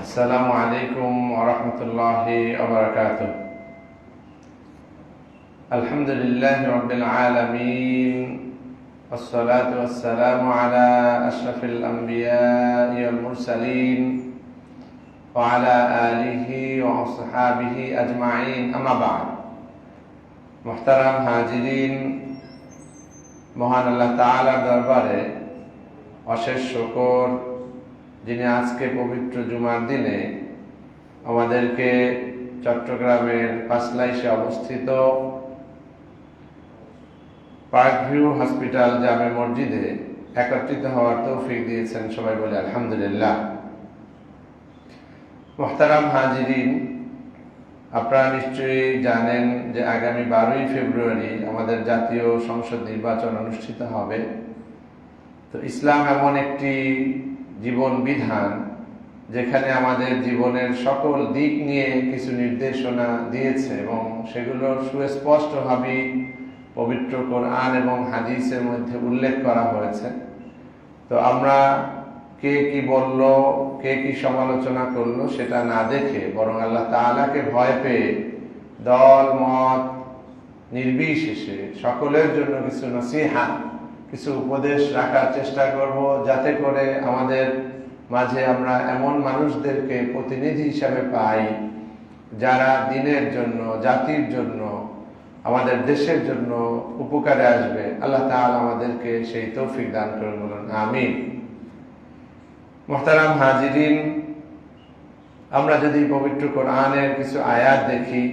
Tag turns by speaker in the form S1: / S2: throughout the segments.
S1: আসসালামু আলাইকুম ওয়া রাহমাতুল্লাহি ওয়া বারাকাতুহু। আলহামদুলিল্লাহি রাব্বিল আলামিন ওয়াসসালাতু ওয়াসসালামু আলা আশরাফিল আমবিয়াই ওয়াল মুরসালিন ওয়া আলা আলিহি ওয়া আসহাবিহি আজমাইন, আম্মা বা'দ। মুহতারাম হাজিরিন, মহান আল্লাহ তাআলার দরবারে অশেষ শুকর, যিনি আজকে পবিত্র জুমার দিনে আমাদেরকে চট্টগ্রামের পাঁচলাইশে অবস্থিত পার্কভিউ হসপিটাল জামে মসজিদে একত্রিত হওয়ার তৌফিক দিয়েছেন। সবাই বলে আলহামদুলিল্লাহ। মুহতারাম হাজিরিন, আপনারা নিশ্চয়ই জানেন যে আগামী 12ই ফেব্রুয়ারি আমাদের জাতীয় সংসদ নির্বাচন অনুষ্ঠিত হবে। তো ইসলাম এমন একটি জীবন বিধান যেখানে আমাদের জীবনের সকল দিক নিয়ে কিছু নির্দেশনা দিয়েছে এবং সেগুলো সুস্পষ্টভাবে পবিত্র কোরআন এবং হাদিসের মধ্যে উল্লেখ করা হয়েছে। তো আমরা কে কি বলল, কে কি সমালোচনা করলো সেটা না দেখে বরং আল্লাহ তাআলাকে ভয় পেয়ে দল মত নির্বিশেষে সকলের জন্য কিছু নসিহত, কিছু উপদেশ রাখার চেষ্টা করব, যাতে করে আমাদের মাঝে আমরা এমন মানুষদেরকে প্রতিনিধি হিসাবে পাই যারা দ্বীনের জন্য, জাতির জন্য, আমাদের দেশের জন্য উপকারে আসবে। আল্লাহ তাআলা আমাদেরকে সেই তৌফিক দান করুন, বলুন আমিন। মুহতারাম হাজিরিন, আমরা যদি পবিত্র কোরআনের কিছু আয়াত দেখি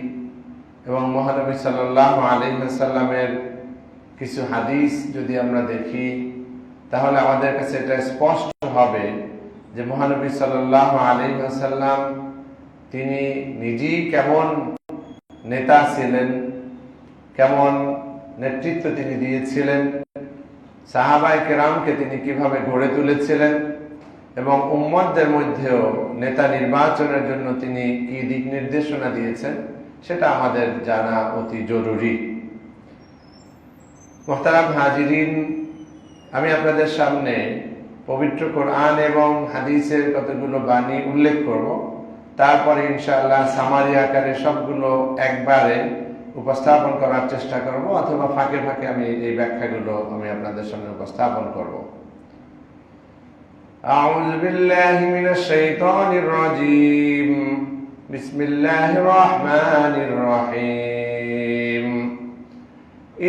S1: এবং মহানবী সাল্লাল্লাহু আলাইহি ওয়াসাল্লামের কিছু হাদিস যদি আমরা দেখি, তাহলে আমাদের কাছে এটা স্পষ্ট হবে যে মহানবী সাল্লাল্লাহু আলাইহি ওয়াসাল্লাম তিনি নিজেই কেমন নেতা ছিলেন, কেমন নেতৃত্ব তিনি দিয়েছিলেন, সাহাবায়ে কেরামকে তিনি কিভাবে গড়ে তুলেছিলেন এবং উম্মতদের মধ্যেও নেতা নির্বাচনের জন্য তিনি কি দিক নির্দেশনা দিয়েছেন সেটা আমাদের জানা অতি জরুরি। মুহতারাম হাজিরিন, আমি আপনাদের সামনে পবিত্র কোরআন এবং হাদিসের কতগুলো বাণী উল্লেখ করব, তারপরে ইনশাআল্লাহ সামারি আকারে সবগুলো একবারে উপস্থাপন করার চেষ্টা করব, অথবা ফাঁকে ফাঁকে আমি এই ব্যাখ্যাগুলো আমি আপনাদের সামনে উপস্থাপন করব। আউযু বিল্লাহি মিনাশ শাইতানির রাজীম। বিসমিল্লাহির রাহমানির রহিম।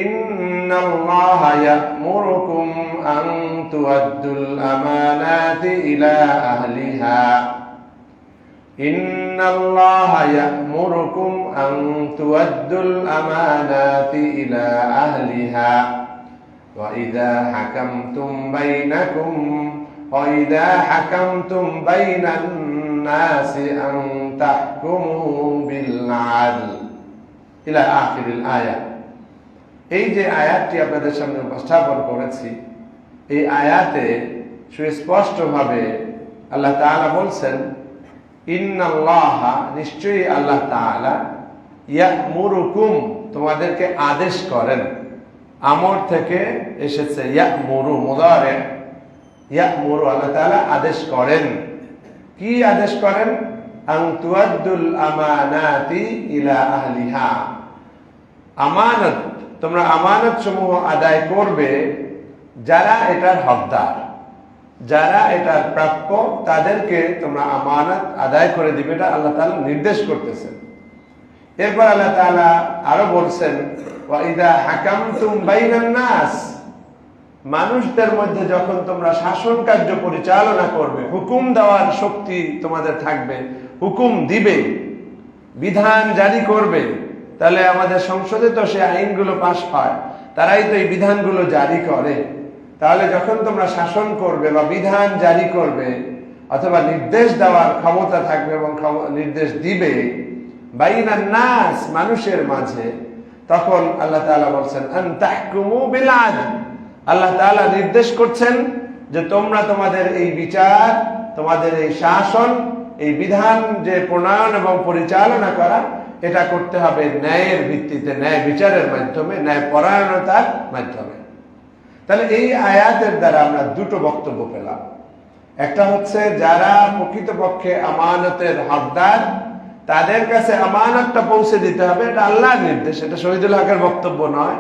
S1: ইন্নাল্লাহা ইয়া'মুরুকুম আন তু'আদ্দুল আমানাতি ইলা আহলিহা। ইন্নাল্লাহা ইয়া'মুরুকুম আন তু'আদ্দুল আমানাতি ইলা আহলিহা ওয়া ইযা হাকামতুম বাইনান নাসি আন তাহকুমু বিল আদল ইলা আখিরিল আয়াত। এই যে আয়াতটি আপনাদের সামনে উপস্থাপন করেছি, এই আয়াতে সুস্পষ্টভাবে আল্লাহ তাআলা বলছেন, ইন্নাল্লাহা, নিশ্চয়ই আল্লাহ তাআলা, ইয়া'মুরুকুম, তোমাদেরকে আদেশ করেন। আমর থেকে এসেছে ইয়া'মুরু, মুদারি। ইয়া'মুরু, আল্লাহ তাআলা আদেশ করেন। কি আদেশ করেন? আন তু'আদ্দুল আমানাতি ইলা আহলিহা। আমানত, তোমরা আমানত সমূহ আদায় করবে যারা এটার হকদার, যারা এটার প্রাপ্য, তাদেরকে তোমরা আমানত আদায় করে দিবে, এটা আল্লাহ তাআলা নির্দেশ করতেছেন। এরপর আল্লাহ তাআলা আরো বলছেন, ওয়া ইযা হাকামতুম বাইনান নাস, মানুষদের মধ্যে যখন তোমরা শাসন কার্য পরিচালনা করবে, হুকুম দেওয়ার শক্তি তোমাদের থাকবে, হুকুম দিবে, বিধান জারি করবে। তাহলে আমাদের সংসদে তো সে আইনগুলো পাশ হয়, তারাই তো এই বিধানগুলো জারি করে। তাহলে যখন তোমরা শাসন করবে বা বিধান জারি করবে অথবা নির্দেশ দেওয়ার ক্ষমতা থাকবে এবং নির্দেশ দিবে বাইনান নাস, মানুষের মাঝে, তখন আল্লাহ তাআলা বলছেন আন তাহকুমু বিল আদল। আল্লাহ তাআলা নির্দেশ করছেন যে তোমরা তোমাদের এই বিচার, তোমাদের এই শাসন, এই বিধান যে প্রণয়ন এবং পরিচালনা করা, এটা করতে হবে ন্যায়ের ভিত্তিতে, ন্যায় বিচারের মাধ্যমে, ন্যায় পরায়ণতার মাধ্যমে। তাহলে এই আয়াতের দ্বারা আমরা দুটো বক্তব্য পেলাম। একটা হচ্ছে যারা প্রকৃতপক্ষে আমানতের হকদার, তাদের কাছে আমানতটা পৌঁছে দিতে হবে, এটা আল্লাহর নির্দেশ। এটা শহীদুল হকের বক্তব্য নয়,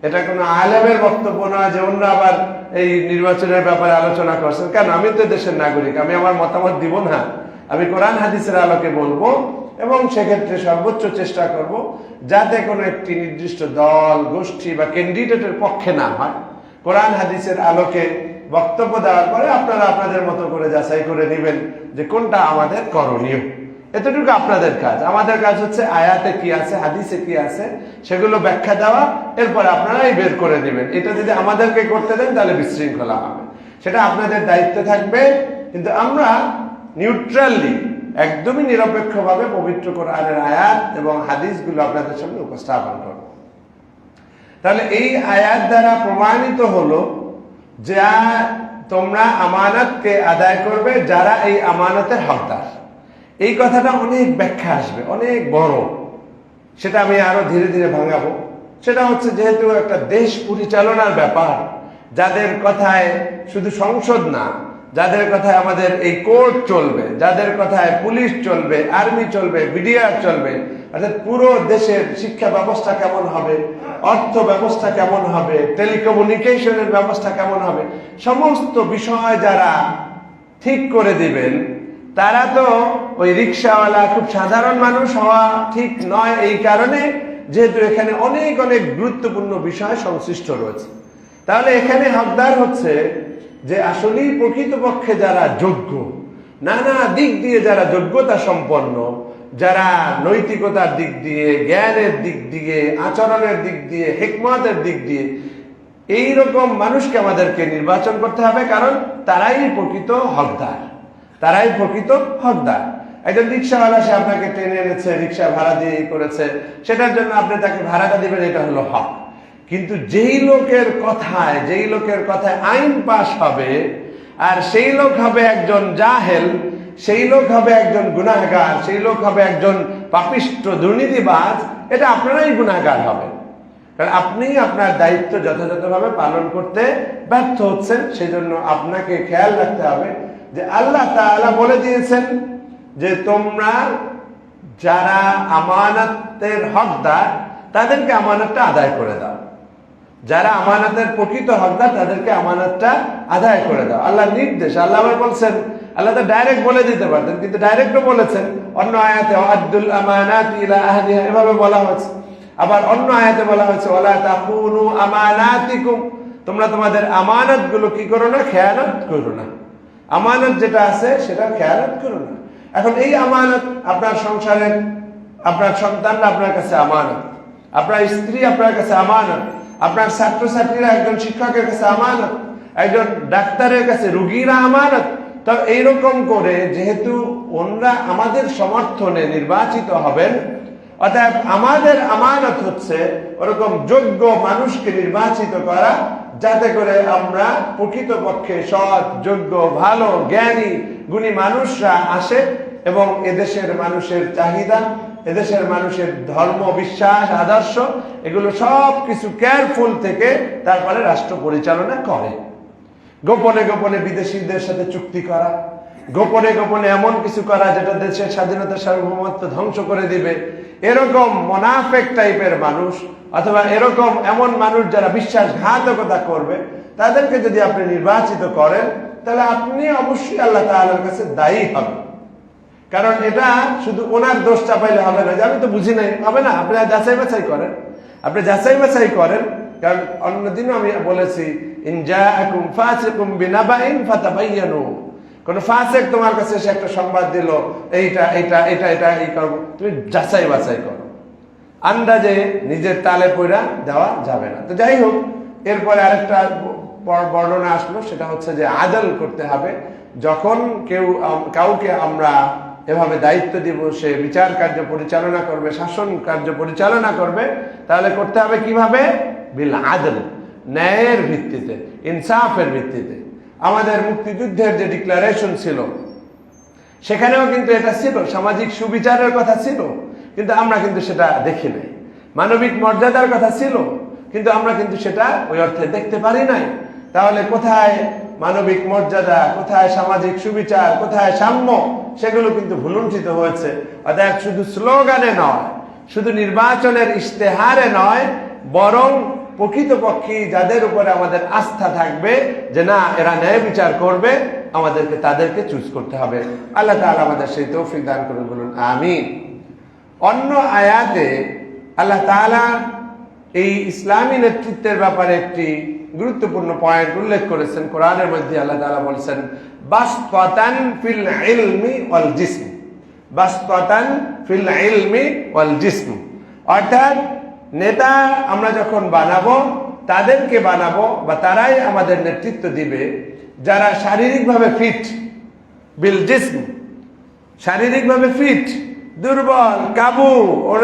S1: এটা কোনো আলেমের বক্তব্য নয় যে অন্য আবার এই নির্বাচনের ব্যাপারে আলোচনা করছেন। কেন? আমি তো দেশের নাগরিক, আমি আমার মতামত দিব না? আমি কোরআন হাদিসের আলোকে বলবো এবং সেক্ষেত্রে সর্বোচ্চ চেষ্টা করব যাতে কোনো একটি নির্দিষ্ট দল, গোষ্ঠী বা ক্যান্ডিডেটের পক্ষে না হয়। কোরআন হাদিসের আলোকে বক্তব্য দেওয়ার পরে আপনারা আপনাদের মতো করে যাচাই করে নেবেন যে কোনটা আমাদের করণীয়। এতটুকু আপনাদের কাজ। আমাদের কাজ হচ্ছে আয়াতে কি আছে, হাদিসে কি আছে, সেগুলো ব্যাখ্যা দেওয়া, এরপর আপনারাই বের করে নেবেন। এটা যদি আমাদেরকে করতে দেন তাহলে বিশৃঙ্খলা হবে, সেটা আপনাদের দায়িত্ব থাকবে। কিন্তু আমরা নিউট্রালি, একদমই নিরপেক্ষভাবে পবিত্র কোরআনের আয়াত এবং হাদিসগুলো আপনাদের সামনে উপস্থাপন করব। তাহলে এই আয়াত দ্বারা প্রমাণিত হলো যে তোমরা আমানতকে আদায় করবে যারা এই আমানতের হকদার। এই কথাটা অনেক ব্যাখ্যা আসবে, অনেক বড়, সেটা আমি আরো ধীরে ধীরে ভাঙাবো। সেটা হচ্ছে যেহেতু একটা দেশ পরিচালনার ব্যাপার, যাদের কথায় শুধু সংসদ না, যাদের কথায় আমাদের এই কোর্ট চলবে, যাদের কথায় পুলিশ চলবে, আর্মি চলবে, বিডিআর চলবে, অর্থাৎ পুরো দেশের শিক্ষা ব্যবস্থা কেমন হবে, অর্থ ব্যবস্থা কেমন হবে, টেলিকমিউনিকেশনের ব্যবস্থা কেমন হবে, সমস্ত বিষয় যারা ঠিক করে দিবেন, তারা তো ওই রিক্সাওয়ালা খুব সাধারণ মানুষ হওয়া ঠিক নয়। এই কারণে যেহেতু এখানে অনেক অনেক গুরুত্বপূর্ণ বিষয় সংশ্লিষ্ট রয়েছে, তাহলে এখানে হকদার হচ্ছে যে আসলেই প্রকৃতপক্ষে যারা যোগ্য, নানা দিক দিয়ে যারা যোগ্যতা সম্পন্ন, যারা নৈতিকতার দিক দিয়ে, জ্ঞানের দিক দিয়ে, আচরণের দিক দিয়ে, হিকমতের দিক দিয়ে, এইরকম মানুষকে আমাদেরকে নির্বাচন করতে হবে, কারণ তারাই প্রকৃত হকদার, তারাই প্রকৃত হকদার। একজন রিক্সাওয়ালা, সে আপনাকে ট্রেনে এনেছে, রিক্সা ভাড়া দিয়ে করেছে, সেটার জন্য আপনি তাকে ভাড়াটা দিবেন, এটা হলো হক। কিন্তু যেই লোকের কথায় আইন পাশ হবে, আর সেই লোক হবে একজন জাহেল, সেই লোক হবে একজন গুনাহগার, সেই লোক হবে একজন পাপিষ্ট দুর্নীতিবাজ, এটা আপনারাই গুনাহগার হবেন। কারণ আপনি আপনার দায়িত্ব যথাযথভাবে পালন করতে ব্যর্থ হচ্ছেন। সেই জন্য আপনাকে খেয়াল রাখতে হবে যে আল্লাহ তাআলা বলে দিয়েছেন যে তোমরা যারা আমানতের হকদার, তাদেরকে আমানতটা আদায় করে দাও। যারা আমানতের প্রকৃত হকদার, তাদেরকে আমানতটা আদায় করে দাও। আল্লাহ নির্দেশ, আল্লাহ আবার বলছেন, আল্লাহ তো ডাইরেক্ট বলে দিতে পারতেন, কিন্তু ডাইরেক্টও বলেছেন। অন্য আয়াতে আদ্দুল আমানাতি ইলা আহলিহা এভাবে বলা হয়েছে। আবার অন্য আয়াতে বলা হয়েছে ওয়ালা তাকুনু আমানাতিকুম, তোমরা তোমাদের আমানত গুলো কি করো না, খেয়ানত করো না। আমানত যেটা আছে সেটা খেয়ানত করো না। এখন এই আমানত আপনার সংসারের, আপনার সন্তানরা আপনার কাছে আমানত, আপনার স্ত্রী আপনার কাছে আমানত, আপনার ছাত্রছাত্রীরা একজন শিক্ষকের কাছে আমানত, একজন ডাক্তারের কাছে রোগীরা আমানত। তো এইরকম করে যেহেতু ওনারা আমাদের সমর্থনে নির্বাচিত হবেন, অর্থাৎ আমাদের আমানত হচ্ছে ওরকম যোগ্য মানুষকে নির্বাচিত করা, যাতে করে আমরা প্রকৃতপক্ষে সৎ, যোগ্য, ভালো, জ্ঞানী, গুণী মানুষরা আসে এবং এদেশের মানুষের চাহিদা, এদেশের মানুষের ধর্ম, বিশ্বাস, আদর্শ, এগুলো সব কিছু কেয়ারফুল থেকে তারপরে রাষ্ট্র পরিচালনা করে। গোপনে গোপনে বিদেশিদের সাথে চুক্তি করা, গোপনে গোপনে এমন কিছু করা যেটা দেশের স্বাধীনতা, সার্বভৌমত্ব ধ্বংস করে দিবে, এরকম মোনাফেক টাইপের মানুষ, অথবা এরকম এমন মানুষ যারা বিশ্বাসঘাতকতা করবে, তাদেরকে যদি আপনি নির্বাচিত করেন, তাহলে আপনি অবশ্যই আল্লাহ তাআলার কাছে দায়ী হবেন। কারণ এটা শুধু ওনার দোষ চাপাইলে হবে না যে আমি তো বুঝি নাই, হবে না। আপনি যাচাই বাছাই করেন, আপনি যাচাই বাছাই করেন। কারণ অন্যদিনও আমি বলেছি, ইন জাআকুম ফাসিকুম বিনাবাইন ফাতাবায়ানু, কোন ফাসিক তোমার কাছে এসে একটা সংবাদ দিল, এইটা এটা এটা এটা এই করব, তুমি যাচাই বাছাই করো। আন্দাজে নিজের তালে পয়রা দেওয়া যাবে না। তো যাই হোক, এরপরে আরেকটা বর্ণনা আসলো, সেটা হচ্ছে যে আদল করতে হবে। যখন কাউকে আমরা এভাবে দায়িত্ব দিব, সে বিচার কার্য পরিচালনা করবে, শাসন কার্য পরিচালনা করবে, তাহলে করতে হবে কিভাবে? বিল আদল, ন্যায়ের ভিত্তিতে, ইনসাফের ভিত্তিতে। আমাদের মুক্তিযুদ্ধের যে ডিক্লারেশন ছিল, সেখানেও কিন্তু এটা ছিল, সামাজিক সুবিচারের কথা ছিল, কিন্তু আমরা কিন্তু সেটা দেখি নাই। মানবিক মর্যাদার কথা ছিল, কিন্তু আমরা কিন্তু সেটা ওই অর্থে দেখতে পারি নাই। তাহলে কোথায় মানবিক মর্যাদা, কোথায় সামাজিক সুবিচার, কোথায় সাম্য, সেগুলো কিন্তু ভুলুণ্ঠিত হয়েছে। অর্থাৎ শুধু স্লোগানে নয়, শুধু নির্বাচনের ইশতেহারে নয়, বরং প্রকৃতপক্ষে যাদের উপরে আমাদের আস্থা থাকবে যে না এরা ন্যায় বিচার করবে, আমাদেরকে তাদেরকে চুজ করতে হবে। আল্লাহ তাআলা আমাদের সেই তৌফিক দান করুন, বলুন আমিন। অন্য আয়াতে আল্লাহ তাআলা এই ইসলামী নেতৃত্বের ব্যাপারে একটি গুরুত্বপূর্ণ পয়েন্ট উল্লেখ করেছেন। কোরআনের মধ্যে আল্লাহ তাআলা বলেছেন বাসতাতান ফিল ইলমি ওয়াল জিসম, বাসতাতান ফিল ইলমি ওয়াল জিসম। অর্থাৎ নেতা আমরা যখন বানাবো, তাদেরকে বানাবো বা তারাই আমাদের নেতৃত্ব দিবে যারা শারীরিকভাবে ফিট, বিল জিসম, শারীরিকভাবে ফিট। দুর্বল কাবু ওর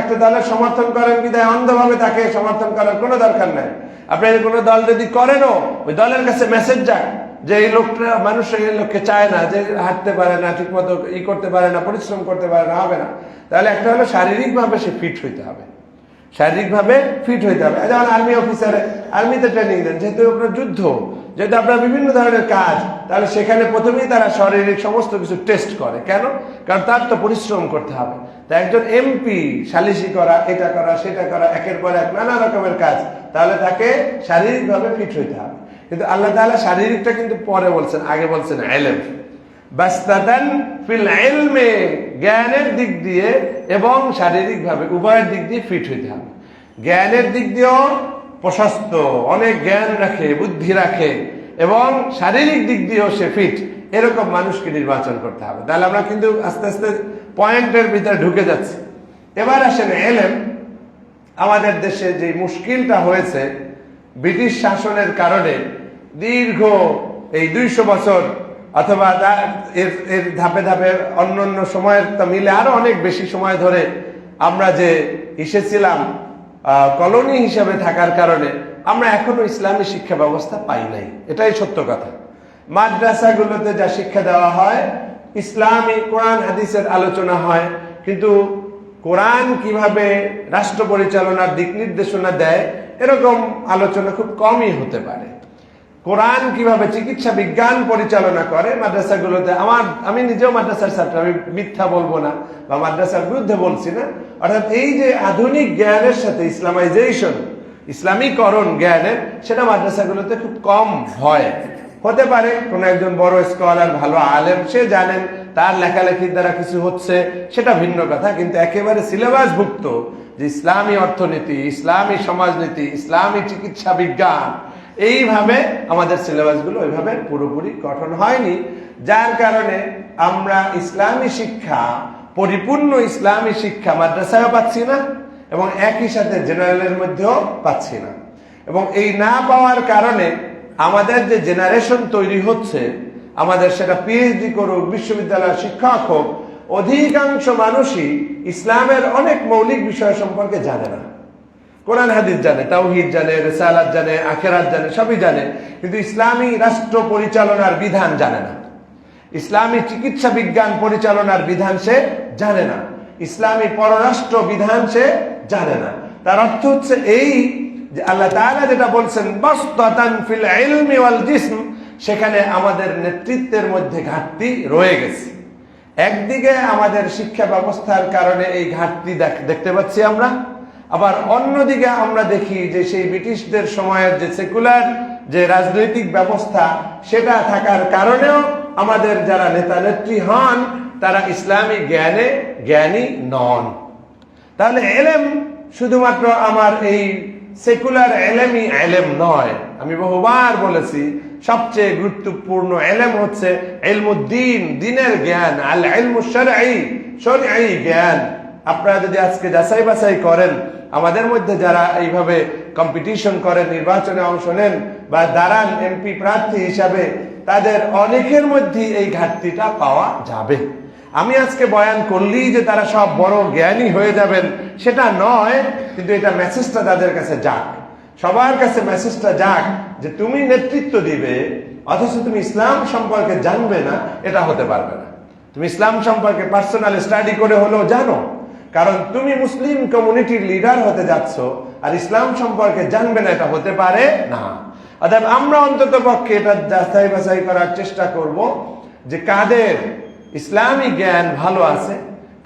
S1: একটা দলের সমর্থন করেন বিধায় অন্ধভাবে তাকে সমর্থন করার কোনো দরকার নাই। আপনি কোনো দল যদি করেনও, ওই দলের কাছে মেসেজ যাক যে এই লোকটা, মানুষ এই লোককে চায় না, যে হাঁটতে পারে না, ঠিক মতো করতে পারে না, পরিশ্রম করতে পারে না, হবে না। তাহলে একটা হলো শারীরিকভাবে সে ফিট হইতে হবে, শারীরিকভাবে ফিট হইতে হবে। যেমন আর্মি অফিসারে আর্মিতে ট্রেনিং দেন, যেহেতু আপনার যুদ্ধ, যেহেতু আপনার বিভিন্ন ধরনের কাজ, তাহলে সেখানে প্রথমেই তারা শারীরিক সমস্ত কিছু টেস্ট করে। কেন? কারণ তার তো পরিশ্রম করতে হবে। তা একজন এমপি সালিশি করা, এটা করা, সেটা করা, একের পর এক নানা রকমের কাজ, তাহলে তাকে শারীরিকভাবে ফিট হইতে হবে। কিন্তু আল্লাহ তাআলা শারীরিকটা কিন্তু পরে বলছেন, আগে বলছেন ইলম, বাসতাতান ফিল ইলমি, জ্ঞানের দিক দিয়ে এবং শারীরিকভাবে উভয়ের দিক দিয়ে ফিট হইতে হবে। জ্ঞানের দিক দিয়েও প্রশস্ত, অনেক জ্ঞান রাখে, বুদ্ধি রাখে, এবং শারীরিক দিক দিয়েও সে ফিট, এরকম মানুষকে নির্বাচন করতে হবে। তাহলে আমরা কিন্তু আস্তে আস্তে পয়েন্টের ভিতরে ঢুকে যাচ্ছি। এবার আসেন ইলম। আমাদের দেশে যে মুশকিলটা হয়েছে ব্রিটিশ শাসনের কারণে, দীর্ঘ এই 200 বছর অথবা এর ধাপে ধাপে অন্য সময়ের মিলে আরো অনেক বেশি সময় ধরে আমরা যে এসেছিলাম কলোনি হিসাবে থাকার কারণে আমরা এখনো ইসলামী শিক্ষা ব্যবস্থা পাই নাই। এটাই সত্য কথা। মাদ্রাসাগুলোতে যা শিক্ষা দেওয়া হয়, ইসলামী কোরআন হাদিসের আলোচনা হয়, কিন্তু কোরআন কিভাবে রাষ্ট্র পরিচালনার দিক নির্দেশনা দেয় এরকম আলোচনা খুব কমই হতে পারে। কোরআন কিভাবে চিকিৎসা বিজ্ঞান পরিচালনা করে মাদ্রাসাগুলোতে, আমি নিজেও মাদ্রাসার ছাত্র, আমি মিথ্যা বলবো না বা মাদ্রাসার বিরুদ্ধে বলছি না। অর্থাৎ এই যে আধুনিক জ্ঞানের সাথে ইসলামাইজেশন, ইসলামীকরণ জ্ঞানের, সেটা মাদ্রাসাগুলোতে খুব কম হয়। হতে পারে কোন একজন বড় স্কলার, ভালো আলেম, সে জানেন, তার লেখালেখির দ্বারা কিছু হচ্ছে, সেটা ভিন্ন কথা। কিন্তু একেবারে সিলেবাসভুক্ত যে ইসলামী অর্থনীতি, ইসলামী সমাজনীতি, ইসলামী চিকিৎসা বিজ্ঞান, এইভাবে আমাদের সিলেবাসগুলো ওইভাবে পুরোপুরি গঠন হয়নি। যার কারণে আমরা ইসলামী শিক্ষা, পরিপূর্ণ ইসলামী শিক্ষা মাদ্রাসায়ও পাচ্ছি না এবং একই সাথে জেনারেলের মধ্যেও পাচ্ছি না। এবং এই না পাওয়ার কারণে আমাদের যে জেনারেশন তৈরি হচ্ছে, আমাদের সেটা পিএইচডি করুক, বিশ্ববিদ্যালয়ের শিক্ষক হোক, অধিকাংশ মানুষই ইসলামের অনেক মৌলিক বিষয় সম্পর্কে জানে না। কোরআন হাদিস জানে, তাওহীদ জানে, রিসালাত জানে, আখিরাত জানে, সবই জানে, কিন্তু ইসলামী রাষ্ট্র পরিচালনার বিধান জানে না। ইসলামী চিকিৎসা বিজ্ঞান পরিচালনার বিধান সে জানে না। ইসলামী পররাষ্ট্র বিধান সে জানে না। তার অর্থ হচ্ছে এই যে আল্লাহ তাআলা যেটা বলছেন বাসতাতান ফিল ইলমি ওয়াল জিসম, সেখানে আমাদের নেতৃত্বের মধ্যে ঘাটতি রয়ে গেছে। একদিকে আমাদের শিক্ষা ব্যবস্থার কারণে এই ঘাটতি দেখতে পাচ্ছি আমরা, আবার অন্যদিকে আমরা দেখি যে সেই ব্রিটিশদের সময়ের যে সেকুলার যে রাজনৈতিক ব্যবস্থা, সেটা থাকার কারণেও আমাদের যারা নেতা নেত্রী হন তারা ইসলামী জ্ঞানে জ্ঞানী নন। তাহলে এলেম শুধুমাত্র আমার এই সেকুলার এলেমই এলেম নয়। আমি বহুবার বলেছি সবচেয়ে গুরুত্বপূর্ণ এলেম হচ্ছে ইলমুদ্দিন, দ্বীনের জ্ঞান, আল ইলমু শারঈ, শরঈ জ্ঞান। আপনারা যদি আজকে যাচাই বাছাই করেন, আমাদের মধ্যে যারা এইভাবে কম্পিটিশন করেন, নির্বাচনে অংশ নেন বা দাঁড়ান এমপি প্রার্থী হিসাবে, তাদের অনেকের মধ্যে এই ঘাটতিটা পাওয়া যাবে। আমি আজকে বয়ান করলেই যে তারা সব বড় জ্ঞানী হয়ে যাবেন সেটা নয়, কিন্তু এটা মেসেজটা তাদের কাছে যাক, সবার কাছে মেসেজটা যাক যে তুমি নেতৃত্ব দিবে অথচ তুমি ইসলাম সম্পর্কে জানবে না, এটা হতে পারবে না। তুমি ইসলাম সম্পর্কে পার্সোনাল স্টাডি করে হলেও জানো, কারণ তুমি মুসলিম কমিউনিটির লিডার হতে যাচ্ছ আর ইসলাম সম্পর্কে জানবে না, এটা হতে পারে না। অর্থাৎ আমরা অন্তত পক্ষে এটা যাচাই বাছাই করার চেষ্টা করব যে কাদের ইসলামী জ্ঞান ভালো আছে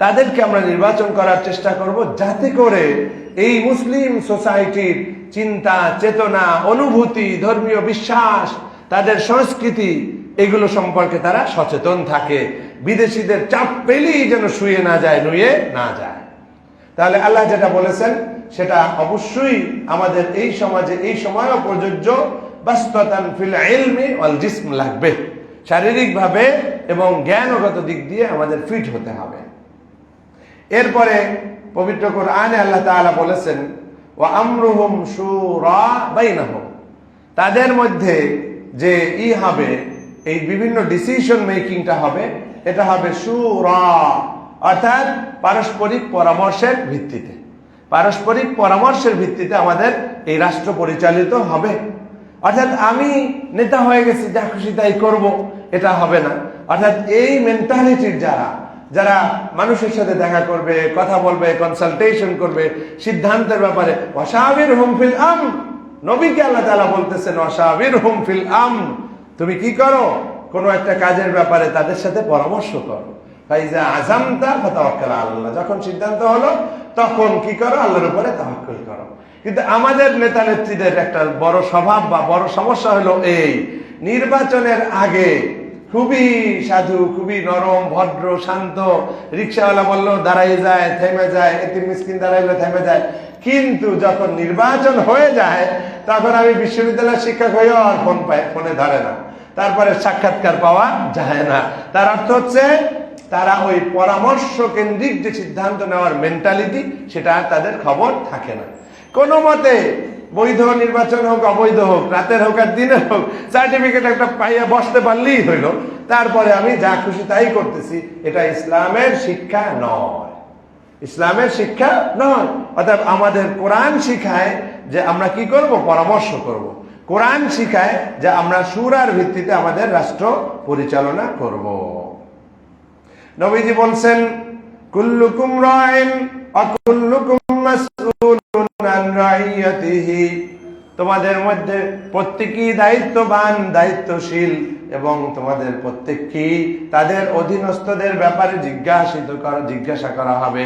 S1: তাদেরকে আমরা নির্বাচন করার চেষ্টা করব, যাতে করে এই মুসলিম সোসাইটির চিন্তা চেতনা অনুভূতি ধর্মীয় বিশ্বাস তাদের সংস্কৃতি এগুলো সম্পর্কে তারা সচেতন থাকে, বিদেশিদের চাপ পেলেই যেন শুয়ে না যায় নুয়ে না যায়। তাহলে আল্লাহ যেটা বলেছেন সেটা অবশ্যই আমাদের এই সমাজে এই সময়ও প্রযোজ্য। বাস্তাতান ফিল ইলমি ওয়াল জিসম লাগবে, শারীরিকভাবে এবং জ্ঞানগত দিক দিয়ে আমাদের ফিট হতে হবে। এরপরে পবিত্র কোরআনে আল্লাহ তাআলা বলেছেন ওয়া আমরুহুম শুরা বাইনাহুম, তাদের মধ্যে যে হবে এই বিভিন্ন ডিসিশন মেকিংটা হবে, এটা হবে শুরা, অর্থাৎ পারস্পরিক পরামর্শের ভিত্তিতে। পারস্পরিক পরামর্শের ভিত্তিতে আমাদের এই রাষ্ট্র পরিচালিত হবে। অর্থাৎ আমি নেতা হয়ে গেছি, যা খুশি তাই করব, এটা হবে না। অর্থাৎ এই মেন্টালিটির যারা মানুষের সাথে দেখা করবে, কথা বলবে, কনসালটেশন করবে সিদ্ধান্তের ব্যাপারে, ওয়াশাবিরহুম ফিল আমর, নবীকে আল্লাহ তাআলা বলতেছেন ওয়াশাবিরহুম ফিল আমর, তুমি কি করো, কোনো একটা কাজের ব্যাপারে তাদের সাথে পরামর্শ করো। ফাইজা আযামতা ফাতাওয়াক্কাল আলাল্লাহ, যখন সিদ্ধান্ত হলো তখন কি করো, আল্লাহর উপরে তাওয়াক্কুল করো। কিন্তু আমাদের নেতা নেত্রীদের একটা বড় স্বভাব বা বড় সমস্যা হলো এই, নির্বাচনের আগে খুবই সাধু, খুবই নরম ভদ্র শান্ত, রিক্সাওয়ালা বললো দাঁড়াই যায় থেমে যায়, এতিম মিসকিন দাঁড়াইলে থেমে যায়। কিন্তু যখন নির্বাচন হয়ে যায় তখন আমি বিশ্ববিদ্যালয়ের শিক্ষক হয়েও আর ফোনে ধরে না, তারপরে সাক্ষাৎকার পাওয়া যায় না। তার অর্থ হচ্ছে তারা ওই পরামর্শ কেন্দ্রিক যে সিদ্ধান্ত নেওয়ার মেন্টালিটি, সেটা আর তাদের খবর থাকে না। কোনো মতে বৈধ নির্বাচন হোক অবৈধ হোক, রাতের হোক আর দিনের হোক, সার্টিফিকেট একটা পাইয়া বসতে পারলেই হইল, তারপরে আমি যা খুশি তাই করতেছি, এটা ইসলামের শিক্ষা নয়। ইসলামের শিক্ষা নয়। অর্থাৎ আমাদের কোরআন শিখায় যে আমরা কি করব, পরামর্শ করব। কোরআন শিখায় যে আমরা শুরার ভিত্তিতে আমাদের রাষ্ট্র পরিচালনা করব। নবীজি বলছেন কুল্লুকুম রাইন ওয়া কুল্লুকুম মাসউলুন আন রাইয়াতিহি, তোমাদের মধ্যে প্রত্যেকেই দায়িত্ববান, দায়িত্বশীল, এবং তোমাদের প্রত্যেককেই তাদের অধীনস্থদের ব্যাপারে জিজ্ঞাসা করা হবে।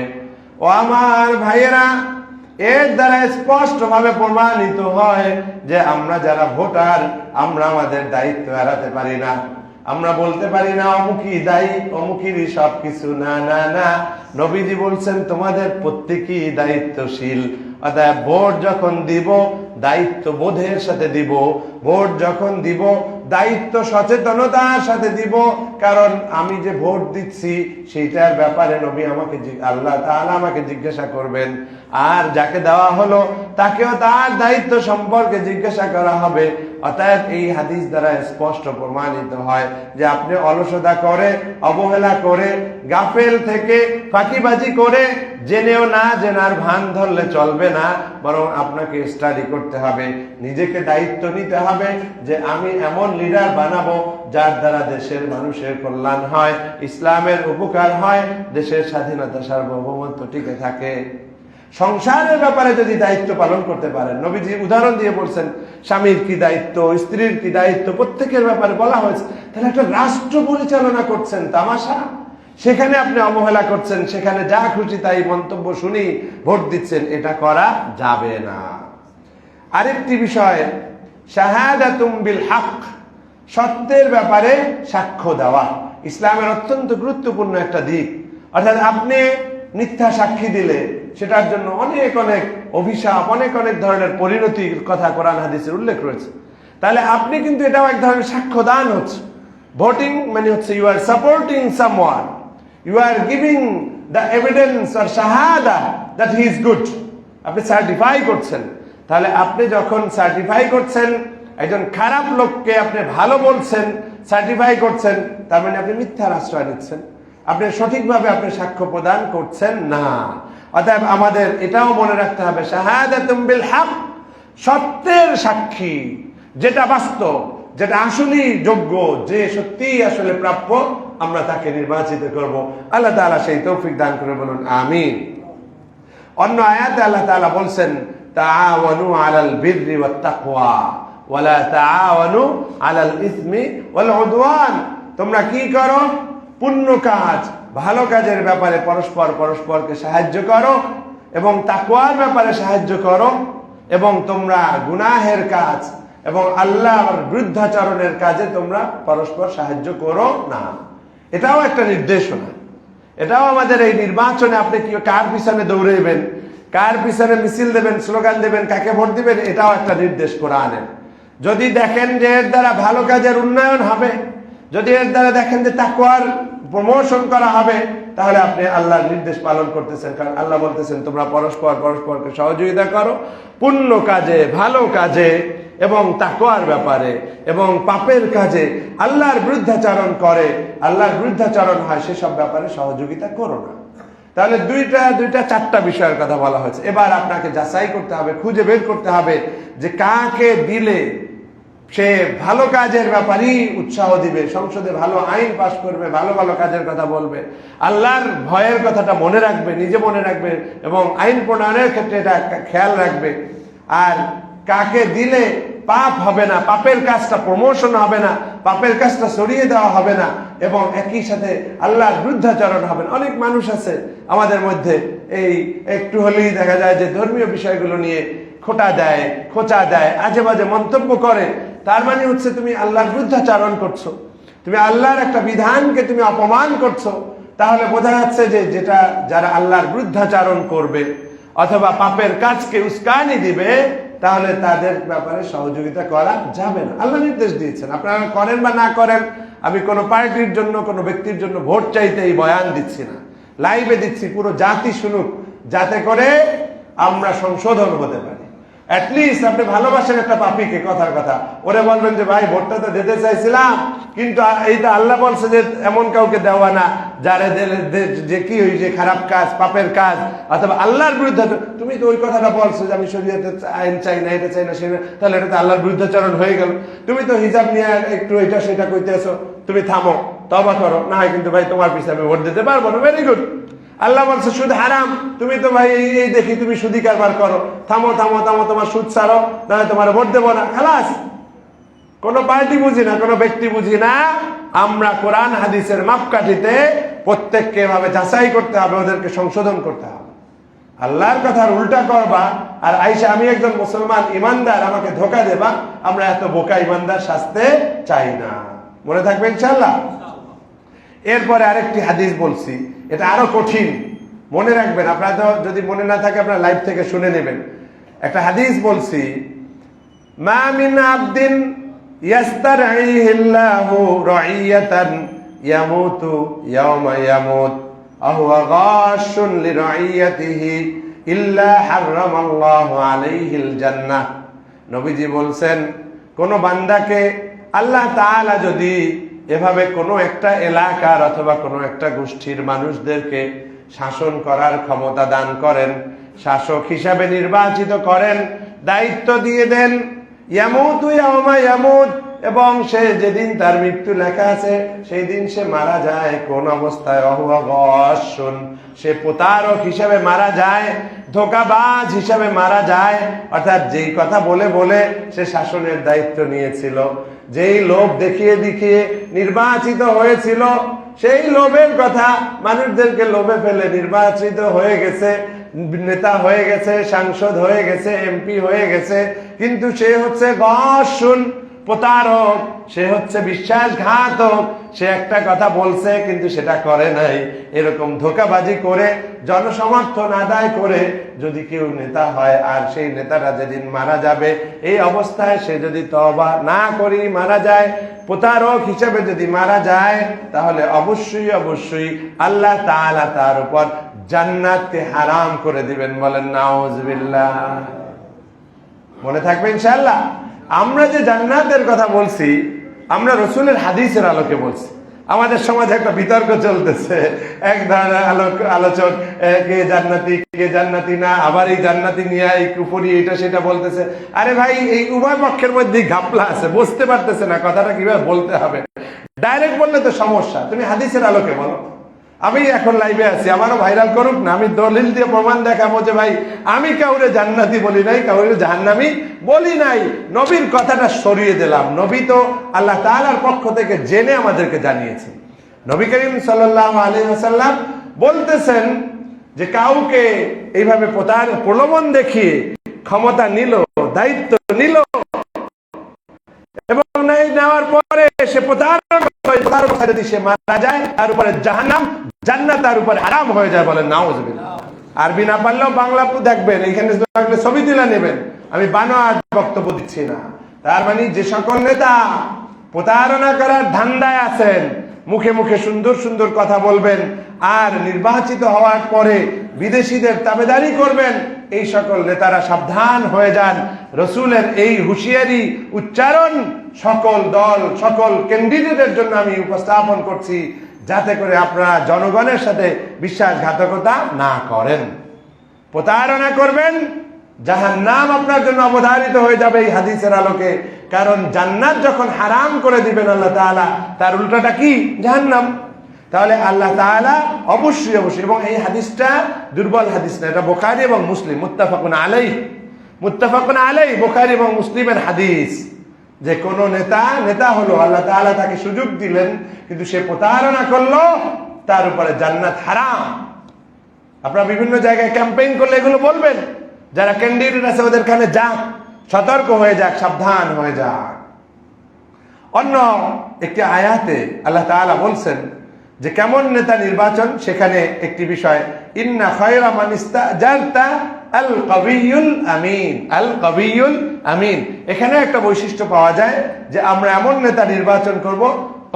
S1: ও আমার ভাইয়েরা, এর দ্বারা স্পষ্টভাবে প্রমাণিত হয় যে আমরা যারা ভোটার, আমরা আমাদের দায়িত্ব এড়াতে পারি না। আমরা বলতে পারি না অমুকই দায়ী, অমুকিরই সবকিছু, না না না। নবীজি বলছেন তোমাদের প্রত্যেকেই দায়িত্বশীল। অর্থাৎ ভোট যখন দিব দায়িত্ব বোধের সাথে দিব, ভোট যখন দিব দায়িত্ব সচেতনতার সাথে দিব। কারণ আমি যে ভোট দিচ্ছি সেইটার ব্যাপারে নবী আমাকে, আল্লাহ তাআলা আমাকে জিজ্ঞাসা করবেন, আর যাকে দেওয়া হলো তাকেও তার দায়িত্ব সম্পর্কে জিজ্ঞাসা করা হবে। অতএব এই হাদিস দ্বারা স্পষ্ট প্রমাণিত হয় যে আপনি অলসতা করে, অবহেলা করে, গাফেল থেকে, ফাঁকিবাজি করে, জেনেও না জেনার ভান ধরলে চলবে না, বরং আপনাকে স্টাডি করতে হবে, নিজেকে দায়িত্ব নিতে হবে যে আমি এমন লিডার বানাবো যার দ্বারা দেশের মানুষের কল্যাণ হয়, ইসলামের উপকার হয়, দেশের স্বাধীনতা সার্বভৌমত্ব টিকে থাকে। সংসারের ব্যাপারে যদি দায়িত্ব পালন করতে পারেন, নবীজি উদাহরণ দিয়ে বলছেন স্বামীর কি দায়িত্ব, স্ত্রীর কি দায়িত্ব, প্রত্যেকের ব্যাপারে বলা হয়েছে। তাহলে একটা রাষ্ট্র পরিচালনা করছেন তামাশা, সেখানে আপনি অবহেলা করছেন, সেখানে যা খুশি তাই মন্তব্য শুনি ভোট দিচ্ছেন, এটা করা যাবে না। আরেকটি বিষয়, শাহাদাতুম বিল হক, সত্যের ব্যাপারে সাক্ষ্য দেওয়া ইসলামের অত্যন্ত গুরুত্বপূর্ণ একটা দিক। অর্থাৎ আপনি মিথ্যা সাক্ষী দিলে সেটার জন্য অনেক অনেক অভিশাপ, অনেক অনেক ধরনের পরিণতির কথা কোরআন হাদিসের উল্লেখ রয়েছে। তাহলে আপনি কিন্তু এটাও এক ধরনের সাক্ষ্য দান হচ্ছে। ভোটিং মানে হচ্ছে you are supporting someone, you are giving the evidence or শাহাদা দ্যাট হি ইজ গুড। আপনি সার্টিফাই করছেন। তাহলে আপনি যখন সার্টিফাই করছেন, একজন খারাপ লোককে আপনি ভালো বলছেন, সার্টিফাই করছেন, তার মানে আপনি মিথ্যার আশ্রয় নিচ্ছেন, আপনি সঠিকভাবে আপনি সাক্ষ্য প্রদান করছেন না। অতএব আমাদের এটাও মনে রাখতে হবে, শাহাদাতুম বিল হক, সত্যের সাক্ষী, যেটা বাস্তব, যেটা আসলেই যোগ্য, যে সত্যি আসলে প্রাপ্য, আমরা তাকে নির্বাচিত করব। আল্লাহ তাআলা সেই তৌফিক দান করে বলুন আমিন। অন্য আয়াতে আল্লাহ তাআলা বলছেন তাআওয়ানু আলাল বিররি ওয়াত তাকওয়া ওয়ালা তাআওয়ানু আলাল ইসমি ওয়াল উদওয়ান। তোমরা কি করো? পুণ্য কাজ, ভালো কাজের ব্যাপারে পরস্পরকে সাহায্য করো এবং তাকওয়ার ব্যাপারে সাহায্য করো, এবং তোমরা গুনাহের কাজ এবং আল্লাহর বিরুদ্ধাচরণের কাজে তোমরা পরস্পর সাহায্য করো না। এটাও একটা নির্দেশনা। এটাও আমাদের এই নির্বাচনে আপনি কি কার পিছনে দৌড়াইবেন, কার পিছনে মিছিল দেবেন, স্লোগান দেবেন, কাকে ভোট দিবেন, এটাও একটা নির্দেশ কোরআনের। যদি দেখেন যে এর দ্বারা ভালো কাজের উন্নয়ন হবে, যদি এর দ্বারা দেখেন যে তাকওয়ার প্রমোশন করা হবে, তাহলে আপনি আল্লাহর নির্দেশ পালন করতেছেন। কারণ আল্লাহ বলতেছেন তোমরা পরস্পরকে সহযোগিতা করো পুণ্য কাজে, ভালো কাজে এবং তাকওয়ার ব্যাপারে, এবং পাপের কাজে আল্লাহর বিরুদ্ধাচরণ করে, আল্লাহর বিরুদ্ধাচরণ হয় সেসব ব্যাপারে সহযোগিতা করো না। তাহলে দুইটা চারটা বিষয়ের কথা বলা হয়েছে। এবার আপনাকে যাচাই করতে হবে, খুঁজে বের করতে হবে যে কাকে দিলে সে ভালো কাজের ব্যাপারেই উৎসাহ দিবে, সংসদে ভালো আইন পাশ করবে, ভালো ভালো কাজের কথা বলবে, আল্লাহর ভয়ের কথাটা মনে রাখবে, নিজে মনে রাখবে এবং আইন প্রণয়নের ক্ষেত্রে এটা খেয়াল রাখবে। আর কাকে দিলে পাপ হবে না, পাপের কাজটা প্রমোশন হবে না, পাপের কাজটা সরিয়ে দেওয়া হবে না, এবং একই সাথে আল্লাহর বিরুদ্ধাচরণ হবে না। অনেক মানুষ আছে আমাদের মধ্যে, এই একটু হলেই দেখা যায় যে ধর্মীয় বিষয়গুলো নিয়ে খোঁচা দেয়, আজে বাজে মন্তব্য করে। তার মানে হচ্ছে তুমি আল্লাহর বিরুদ্ধাচরণ করছো, তুমি আল্লাহর একটা বিধানকে তুমি অপমান করছো। তাহলে বোঝা যাচ্ছে যে যারা আল্লাহর বিরুদ্ধাচরণ করবে অথবা পাপের কাজকে উস্কানি দিবে, তাহলে তাদের ব্যাপারে সহযোগিতা করা যাবে না। আল্লাহ নির্দেশ দিয়েছেন, আপনারা করেন বা না করেন। আমি কোনো পার্টির জন্য, কোনো ব্যক্তির জন্য ভোট চাইতে এই বয়ান দিচ্ছি না, লাইভে দিচ্ছি, পুরো জাতি শুনুক, যাতে করে আমরা সংশোধন হতে পারি। অ্যাটলিস্ট আপনি ভালোবাসেন একটা পাপীকে, কথার কথা, ওরে বলবেন যে ভাই ভোটটা তো দিতে চাইছিলাম, কিন্তু এইটা আল্লাহ বলছে যে এমন কাউকে দেওয়া না যারে যে কি হয়েছে খারাপ কাজ, পাপের কাজ অথবা আল্লাহর বিরুদ্ধে। তুমি তো ওই কথাটা বলছো যে আমি শরীয়তে আইন চাই না, এটা চাই না, সেটা, তাহলে এটা তো আল্লাহর বিরুদ্ধাচরণ হয়ে গেল। তুমি তো হিজাব নিয়ে একটু এটা সেটা কইতেছো, তুমি থামো, তওবা করো, না হয় কিন্তু ভাই তোমার পিছনে আমি ভোট দিতে পারবো না। Very good. আল্লাহ বলছে সুদ হারাম, তুমি তো ভাই এই দেখি তুমি সুদি কারবার করো, থামো, তোমার সুদ ছাড়ো, তাহলে তোমার ভোট দেবো না। খালাস। কোনো পার্টি বুঝি না, কোনো ব্যক্তি বুঝি না, আমরা কোরআন হাদিসের মাপকাঠিতে প্রত্যেককে এভাবে যাচাই করতে হবে, ওদেরকে সংশোধন করতে হবে। আল্লাহর কথার উল্টা করবা আর আইসা আমি একজন মুসলমান ইমানদার, আমাকে ধোকা দেবা, আমরা এত বোকা ইমানদার সাজতে চাই না। মনে থাকবে ইনশাআল্লাহ। এরপরে আরেকটি হাদিস বলছি, এটা আরো কঠিন, মনে রাখবেন। আপনারা তো যদি মনে না থাকে আপনারা লাইভ থেকে শুনে নেবেন। একটা হাদিস বলছি, মা মিন আবদিন ইয়াস্তারঈহিল্লাহু রাইয়াতান ইয়ামুতু ইয়াওমা ইয়ামুত আহুয়া গাশুন লিরাইয়াতিহি ইল্লা হারামাল্লাহু আলাইহিল জান্নাহ। নবীজি বলছেন, কোন বান্দাকে আল্লাহ তাআলা যদি এভাবে কোনো একটা এলাকার অথবা কোনো একটা গোষ্ঠীর মানুষদেরকে শাসন করার ক্ষমতা দান করেন, শাসক হিসাবে নির্বাচিত করেন, দায়িত্ব দিয়ে দেন, ইয়ামুতু ইয়াওমা ইয়ামুত, এবং সে যেদিন তার মৃত্যু লেখা আছে সেই দিন সে মারা যায় কোন অবস্থায়? অহুয়া গাশুন, সে প্রতারক হিসাবে মারা যায়, ধোঁকাবাজ হিসাবে মারা যায়। অর্থাৎ যেই কথা বলে বলে সে শাসনের দায়িত্ব নিয়েছিল, যেই লোভ দেখিয়ে দেখিয়ে নির্বাচিত হয়েছিল, সেই লোভের কথা মানুষদেরকে লোভে ফেলে নির্বাচিত হয়ে গেছে, নেতা হয়ে গেছে, সাংসদ হয়ে গেছে, এমপি হয়ে গেছে, কিন্তু সে হচ্ছে গাশুন, প্রতারক, সে হচ্ছে বিশ্বাসঘাতক। সে একটা কথা বলছে কিন্তু সেটা করে নাই। এরকম ধোঁকাবাজি করে, জনসমর্থন আদায় করে যদি কেউ নেতা হয় আর সেই নেতাটা যেদিন মারা যাবে, এই অবস্থায় সে যদি তওবা না করি মারা যায়, প্রতারক হিসেবে যদি মারা যায়, তাহলে অবশ্যই অবশ্যই আল্লাহ তাআলা তার উপর জান্নাতকে হারাম করে দিবেন। বলেন নাউজুবিল্লাহ। মনে থাকবে ইনশাআল্লাহ। আমরা যে জান্নাতের কথা বলছি, আমরা রসুলের হাদিসের আলোকে বলছি। আমাদের সমাজে একটা বিতর্ক চলতেছে, এক ধরনের আলোচক কে জান্নাতি না, আবার এই জান্নাতি নিয়ে এই কুফরি এটা সেটা বলতেছে। আরে ভাই, এই উভয় পক্ষের মধ্যেই ঘাপলা আছে, বুঝতে পারতেছে না কথাটা কিভাবে বলতে হবে। ডাইরেক্ট বললে তো সমস্যা, তুমি হাদিসের আলোকে বলো। আমি এখন লাইভে আছি, আমারও ভাইরাল করুক না, আমি দলিল দিয়ে প্রমাণ দেখাবো যে ভাই আমি কাউরে জান্নাতি বলি নাই, কাউরে জাহান্নামী বলি নাই। নবীর কথাটা সরিয়ে দিলাম। নবী তো আল্লাহ তাআলার পক্ষ থেকে জেনে আমাদেরকে জানিয়েছেন। নবী করিম সাল্লাল্লাহু আলাইহি ওয়াসাল্লাম বলতেছেন যে কাউকে এইভাবে প্রলোভন দেখিয়ে ক্ষমতা নিল, দায়িত্ব নিল, এবং নেওয়ার পরে সে প্রতারণা যদি সে মারা যায়, তার উপরে জাহান্নাম, জান্নাত তার উপরে হারাম হয়ে যায়। বলেন নাউজুবিল্লাহ। আরবি না পারলেও বাংলা দেখবেন, এখানে ছবি তুলে নেবেন। আমি বানোয়ার বক্তব্য দিচ্ছি না। তার মানে যে সকল নেতা প্রতারণা করার ধান্দায় আছেন, মুখে মুখে সুন্দর সুন্দর কথা বলবেন, আর নির্বাচিত হওয়ার পরে বিদেশিদের তাবেদারি করবেন, এই সকল নেতারা সাবধান হয়ে যান। রসুলের এই হুঁশিয়ারি উচ্চারণ সকল দল, সকল ক্যান্ডিডেটের জন্য আমি উপস্থাপন করছি, যাতে করে আপনারা জনগণের সাথে বিশ্বাসঘাতকতা না করেন। প্রতারণা করবেন, জাহান্নাম আপনার জন্য অবধারিত হয়ে যাবে এই হাদিসের আলোকে। কারণ জান্নাত যখন হারাম করে দিবেন আল্লাহ তাআলা, তার উল্টাটা কি? জাহান্নাম। তাহলে আল্লাহ তাআলা অবশ্যই অবশ্যই, এবং এই হাদিসটা দুর্বল হাদিস না, এটা বুখারী এবং মুসলিম মুত্তাফাকুন আলাইহি, বুখারী এবং মুসলিমের হাদিস, যে কোন নেতা হলো, আল্লাহ তাআলা তাকে সুযোগ দিলেন, কিন্তু সে প্রতারণা করলো, তার উপরে জান্নাত হারাম। আপনারা বিভিন্ন জায়গায় ক্যাম্পেইন করলে এগুলো বলবেন, যারা ক্যান্ডিডেট আছে ওদের কানে যাক, সতর্ক হয়ে যাক, সাবধান হয়ে যাক। অন্য একটি আয়াতে আল্লাহ তাআলা বলছেন যে কেমন নেতা নির্বাচন, সেখানে একটি বিষয়, ইন্না খায়রা মান ইস্তাজারতা আল কবিয়ুল আমিন, আল কবিয়ুল আমিন। এখানে একটা বৈশিষ্ট্য পাওয়া যায় যে আমরা এমন নেতা নির্বাচন করব,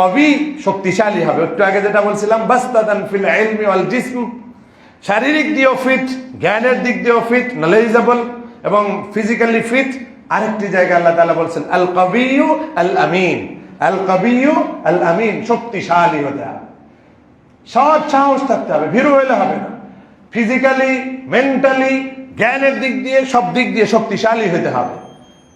S1: কবি, শক্তিশালী হবে। একটু আগে যেটা বলছিলাম, বাস্তাদান ফিল ইলমি ওয়াল জিসম, শারীরিক দিয়েও ফিট, জ্ঞানের দিক দিয়েও ফিট, নলেজেবল এবং ফিজিক্যালি ফিট। আরেকটি জায়গায় আল্লাহ তাআলা বলছেন আল কবিয়্যু আল আমিন, আল কবিয়্যু আল আমিন, শক্তিশালী হতে হবে, সৎ সাহস থাকতে হবে, ভীরু হইলে হবে না। ফিজিক্যালি, মেন্টালি, জ্ঞানের দিক দিয়ে, সব দিক দিয়ে শক্তিশালী হতে হবে,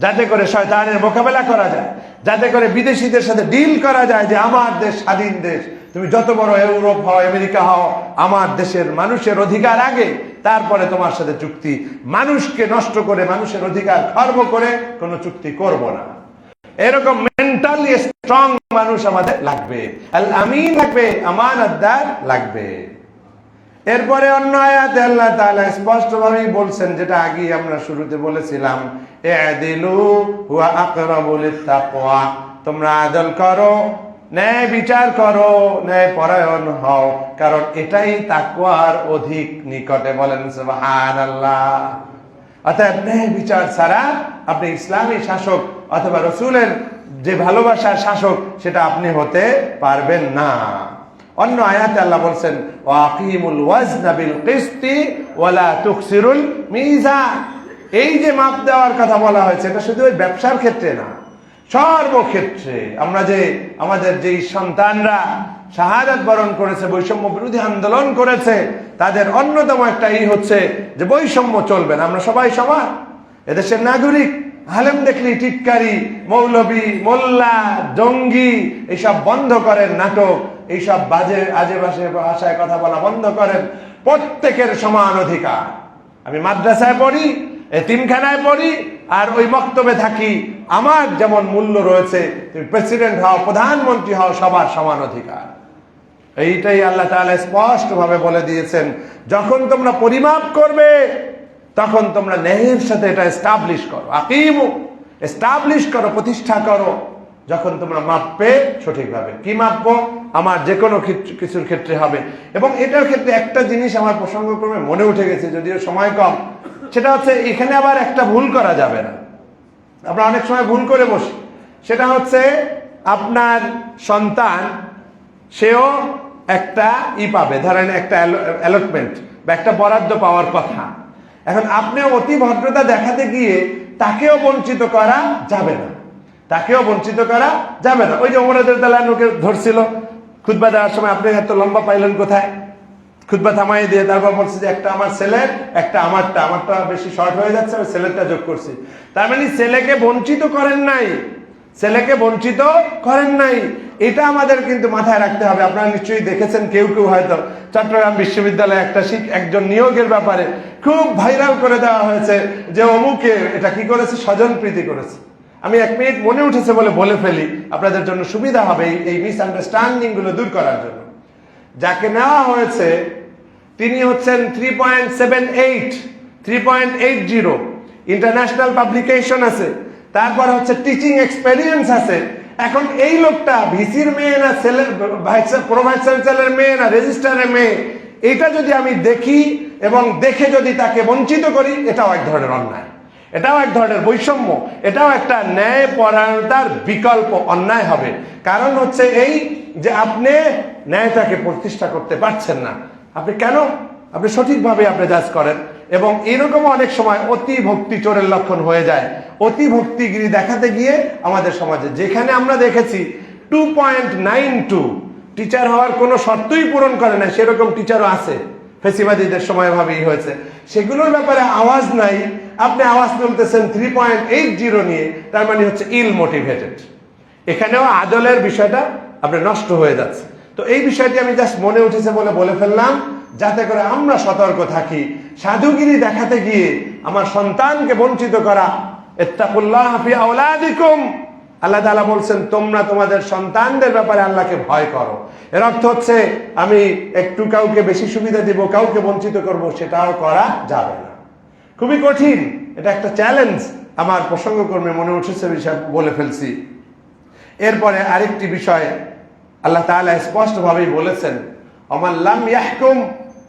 S1: যাতে করে শয়তানের মোকাবেলা করা যায়, যাতে করে বিদেশিদের সাথে ডিল করা যায় যে আমার দেশ স্বাধীন দেশ, তুমি যত বড় ইউরোপ হও, আমেরিকা হও, আমার দেশের মানুষের অধিকার আগে, তারপরে তোমার সাথে চুক্তি। মানুষকে নষ্ট করে, মানুষের অধিকার খর্ব করে কোনো চুক্তি করব না। এরকম মেন্টালি স্ট্রং মানুষ আমাদের লাগবে, আল আমিন লাগবে, আমানতদার লাগবে। এরপরে অন্য আয়াতে আল্লাহ তাআলা স্পষ্টভাবে বলছেন, যেটা আগে আমরা শুরুতে বলেছিলাম, ইদিলু হুয়া আকরাবু লিত্তাকওয়া, তোমরা আদল করো, ন্যায় বিচার করো, ন্যায় পরায়ণ হও, কারণ এটাই তাকওয়ার অধিক নিকটে। বলেন সুবহানাল্লাহ। অতএব ন্যায় বিচার ছাড়া আপনি ইসলামী শাসক অথবা রসুলের যে ভালোবাসার শাসক, সেটা আপনি হতে পারবেন না। অন্য আয়াতে আল্লাহ বলছেন, ওয়াকিমুল ওয়াজনা বিল কিসতি ওয়ালা তুখসিরুল মিজান। এই যে মাপ দেওয়ার কথা বলা হয়েছে, এটা শুধু ওই ব্যবসার ক্ষেত্রে না, সর্বক্ষেত্রে। আমরা যে আমাদের যেই সন্তানরা শাহাদাত বরণ করেছে, বৈষম্য বিরোধী আন্দোলন করেছে, তাদের অন্যতম একটা হচ্ছে যে বৈষম্য চলবে না, আমরা সবাই সমান, এদেশের নাগরিক। আলেম দেখলি টিটকারি, মৌলবী, মোল্লা, জঙ্গি, এইসব বন্ধ করেন, নাটক, এইসব বাজে আজে বাজে ভাষায় কথা বলা বন্ধ করেন। প্রত্যেকের সমান অধিকার। আমি মাদ্রাসায় পড়ি, এতিমখানায় পড়ি, আর ওই বক্তব্যে থাকি, আমার যেমন মূল্য রয়েছে, তুমি প্রেসিডেন্ট হও, প্রধানমন্ত্রী হও, সবার সমান অধিকার। এইটাই আল্লাহ তাআলা স্পষ্ট ভাবে বলে দিয়েছেন। যখন তোমরা পরিমাপ করবে, তখন তোমরা ন্যায়ের সাথে এটা এস্টাবলিশ করো, আকিমু, এস্টাবলিশ করো, প্রতিষ্ঠা করো। যখন তোমরা মাপবে সঠিকভাবে, কি মাপবো? আমার যে কোনো কিছুর ক্ষেত্রে হবে। এবং এটার ক্ষেত্রে একটা জিনিস আমার প্রসঙ্গক্রমে মনে উঠে গেছে, যদিও সময় কম, সেটা হচ্ছে এখানে আবার একটা ভুল করা যাবে না। আমরা অনেক সময় ভুল করে বসি। সেটা হচ্ছে আপনার সন্তান, সেও একটা পাবে, ধরেন একটা অ্যালটমেন্ট বা একটা বরাদ্দ পাওয়ার কথা। এখন আপনিও অতি ভদ্রতা দেখাতে গিয়ে তাকেও বঞ্চিত করা যাবে না, তাকেও বঞ্চিত করা যাবে না। ওই যে ওমর রাদিয়াল্লাহু আনহুকে ধরছিল খুতবা দেওয়ার সময়, আপনি এত লম্বা পাইলেন কোথায়? খুতবা থামাই দিয়ে তারপর বলছে যে একটা আমার ছেলের, একটা আমারটা বেশি শর্ট হয়ে যাচ্ছে, আমি ছেলেরটা যোগ করছি। তার মানে ছেলেকে বঞ্চিত করেন নাই, ছেলেকে বঞ্চিত করেন নাই। এটা আমাদের কিন্তু মাথায় রাখতে হবে। আপনারা নিশ্চয়ই দেখেছেন, কেউ কেউ হয়তো চট্টগ্রাম বিশ্ববিদ্যালয়ে একজন নিয়োগের ব্যাপারে খুব ভাইরাল করে দেওয়া হয়েছে যে অমুকে এটা কি করেছে, স্বজন প্রীতি করেছে। আমি 1 মিনিট মনে উঠেছে বলে ফেলি, আপনাদের জন্য সুবিধা হবে এই মিসআন্ডারস্ট্যান্ডিং গুলো দূর করার জন্য। যাকে নেওয়া হয়েছে তিনি হচ্ছেন 3.80 ইন্টারন্যাশনাল পাবলিকেশন আছে, তারপর হচ্ছে টিচিং এক্সপেরিয়েন্স আছে। এখন এই লোকটা ভিসির মেয়ে না প্রো ভাইস চ্যান্সেলরের মেয়ে না রেজিস্ট্রারের মেয়ে, এটা যদি আমি দেখি এবং দেখে যদি তাকে বঞ্চিত করি, এটাও এক ধরনের অন্যায়, এটাও এক ধরনের বৈষম্য, এটাও একটা ন্যায় পরায়ণতার বিকল্প অন্যায় হবে। কারণ হচ্ছে এই যে আপনি ন্যায়টাকে প্রতিষ্ঠা করতে পারছেন না। আপনি কেন? আপনি সঠিকভাবে আপনি জাজ করেন। এবং এরকম অনেক সময় অতি ভক্তি চোরের লক্ষণ হয়ে যায়। অতি ভক্তিগিরি দেখাতে গিয়ে আমাদের সমাজে যেখানে আমরা দেখেছি 2.92 টিচার হওয়ার কোনো শর্তই পূরণ করে না, সেরকম টিচারও আছে। ফেসিবাদীদের সময় ভাবেই হয়েছে, সেগুলোর ব্যাপারে আওয়াজ নাই। আপনি আওয়াজ তুলতেছেন 3.80 নিয়ে, তার মানে হচ্ছে ইল মোটিভেটেড। এখানেও আদলের বিষয়টা আপনার নষ্ট হয়ে যাচ্ছে। তো এই বিষয়টি আমি জাস্ট মনে উঠেছে বলে ফেললাম, যাতে করে আমরা সতর্ক থাকি। সাধুগিরি দেখাতে গিয়ে আমার সন্তানকে বঞ্চিত করা, ইত্তাকুল্লাহ ফি আওলাদিকুম, আল্লাহ তাআলা বলছেন তোমরা তোমাদের সন্তানদের ব্যাপারে আল্লাহকে ভয় করো। এর অর্থ হচ্ছে আমি একটু কাউকে বেশি সুবিধা দিব, কাউকে বঞ্চিত করব, সেটাও করা যাবে না। খুবই কঠিন, এটা একটা চ্যালেঞ্জ। আমার প্রসঙ্গক্রমে মনে উঠেছে, বিষয় বলে ফেলছি। এরপরে আরেকটি বিষয় আল্লাহ তাআলা স্পষ্টভাবেই বলেছেন, ওমান লাম ইয়াহকুম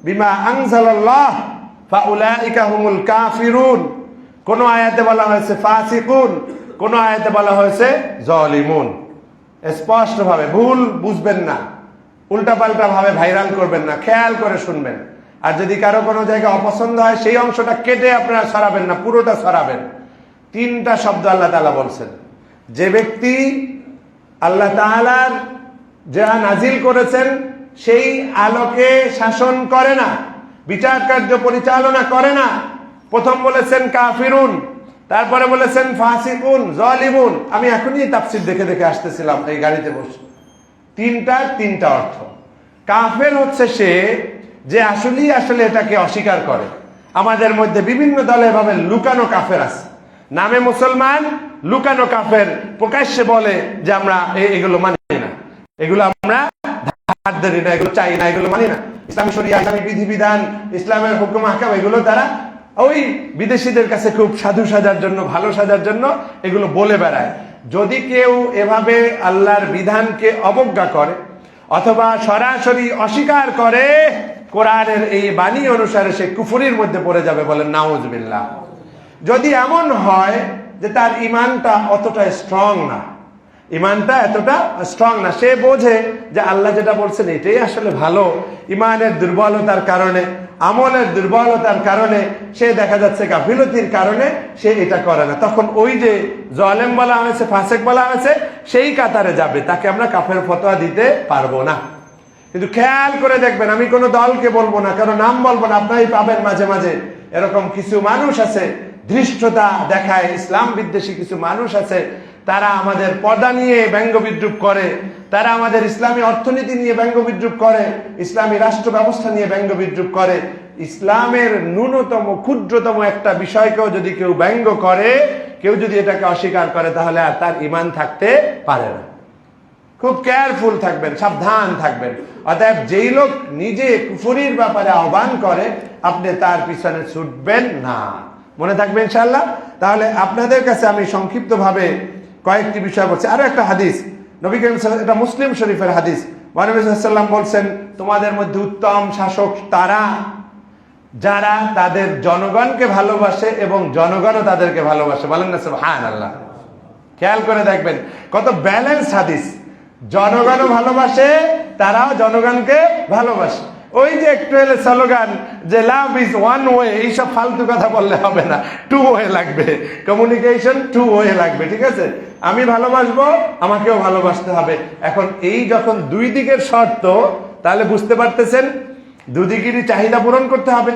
S1: বিমা আনজালাল্লাহ ফাউলাইকা হুমুল কাফিরুন। কোন আয়াতে বলা হয়েছে ফাসিকুন, কোন আয়াতে বলা হয়েছে জালিমুন। স্পষ্টভাবে, ভুল বুঝবেন না, উল্টাপাল্টা ভাবে ভাইরাল করবেন না, খেয়াল করে শুনবেন। আর যদি কারো কোনো জায়গায় অপছন্দ হয়, সেই অংশটা কেটে আপনারা সরাবেন না, পুরোটা সরাবেন। 3টা শব্দ আল্লাহ তাআলা বলছেন। যে ব্যক্তি আল্লাহ তাআলার যা নাজিল করেছেন সেই আলোকে শাসন করে না, বিচার কার্য পরিচালনা করে না, প্রথম বলেছেন কাফিরুন, তারপরে বলেছেন ফাসিকুন, জালিমুন। আমি এখনই তাফসীর দেখে আসতেছিলাম এই গাড়িতে বসে। তিনটা অর্থ। কাফের হচ্ছে সে যে আসলে এটাকে অস্বীকার করে। আমাদের মধ্যে বিভিন্ন দলে ভাবে লুকানো কাফের আছে, নামে মুসলমান, লুকানো কাফের, প্রকাশ্যে বলে যে আমরা এগুলো মানি না, এগুলো আমরা ধার ধারি না, এগুলো চাই না, এগুলো মানি না। ইসলামী শরিয়া, ইসলামী বিধিবিধান, ইসলামের হুকুম আহকাম, এগুলো তারা ওই বিদেশিদের কাছে খুব সাধু সাজার জন্য, ভালো সাজার জন্য এগুলো বলে বেড়ায়। যদি কেউ এভাবে আল্লাহর বিধানকে অবজ্ঞা করে অথবা সরাসরি অস্বীকার করে, কোরআনের এই বাণী অনুসারে সে কুফরির মধ্যে পড়ে যাবে, বলেন নাউজুবিল্লাহ। যদি এমন হয় যে তার ইমানটা অতটা স্ট্রং না, ইমানটা এতটা স্ট্রং না, সে বোঝে যে আল্লাহ যেটা বলছেন এটাই আসলে ভালো, ইমানের দুর্বলতার কারণে, আমলের দুর্বলতার কারণে, সে দেখা যাচ্ছে গাফিলতির কারণে সে এটা করে না, তখন ওই যে জালেম বলা হয়েছে, ফাসেক বলা হয়েছে, সেই কাতারে যাবে। তাকে আমরা কাফের ফতোয়া দিতে পারবো না। কিন্তু খেয়াল করে দেখবেন, আমি কোনো দলকে বলবো না, কারো নাম বলবো না, আপনারাই পাবেন মাঝে মাঝে এরকম কিছু মানুষ আছে, ধৃষ্টতা দেখায়, ইসলাম বিদ্বেষী কিছু মানুষ আছে, তারা আমাদের পর্দা নিয়ে ব্যঙ্গ বিদ্রুপ করে, তারা আমাদের ইসলামী অর্থনীতি নিয়ে ব্যঙ্গ বিদ্রুপ করে, ইসলামী রাষ্ট্র ব্যবস্থা নিয়ে ব্যঙ্গ বিদ্রুপ করে। ইসলামের ন্যূনতম ক্ষুদ্রতম একটা বিষয়কেও যদি কেউ ব্যঙ্গ করে, কেউ যদি এটাকে অস্বীকার করে, তাহলে আর তার ঈমান থাকতে পারে না। খুব কেয়ারফুল থাকবেন, সাবধান থাকবেন। অতএব যেই লোক নিজে কুফরির ব্যাপারে আহ্বান করে, আপনি তার পিছনে ছুটবেন না। মনে থাকবে ইনশাআল্লাহ। তাহলে আপনাদের কাছে আমি সংক্ষিপ্ত ভাবে কয়েকটি বিষয় বলছি। আরো একটা হাদিস, নবী করিম সাল্লাল্লাহু আলাইহি ওয়াসাল্লাম, এটা মুসলিম শরীফের হাদিস। নবী সাল্লাল্লাহু আলাইহি ওয়াসাল্লাম বলছেন, তোমাদের মধ্যে উত্তম শাসক তারা যারা তাদের জনগণকে ভালোবাসে এবং জনগণও তাদেরকে ভালোবাসে। বলেন না সুবহানাল্লাহ। খেয়াল করে দেখবেন কত ব্যালেন্স হাদিস। জনগণও ভালোবাসে, তারাও জনগণকে ভালোবাসে। ওই যে একটু এলে স্লোগান যে লাভ ইজ ওয়ান ওয়ে, এইসব ফালতু কথা বললে হবে না, টু ওয়ে লাগবে, কমিউনিকেশন টু ওয়ে লাগবে। ঠিক আছে, আমি ভালোবাসবো, আমাকেও ভালোবাসতে হবে। এখন এই যখন দুই দিকের শর্ত, তাহলে বুঝতে পারতেছেন দুদিকেরই চাহিদা পূরণ করতে হবে।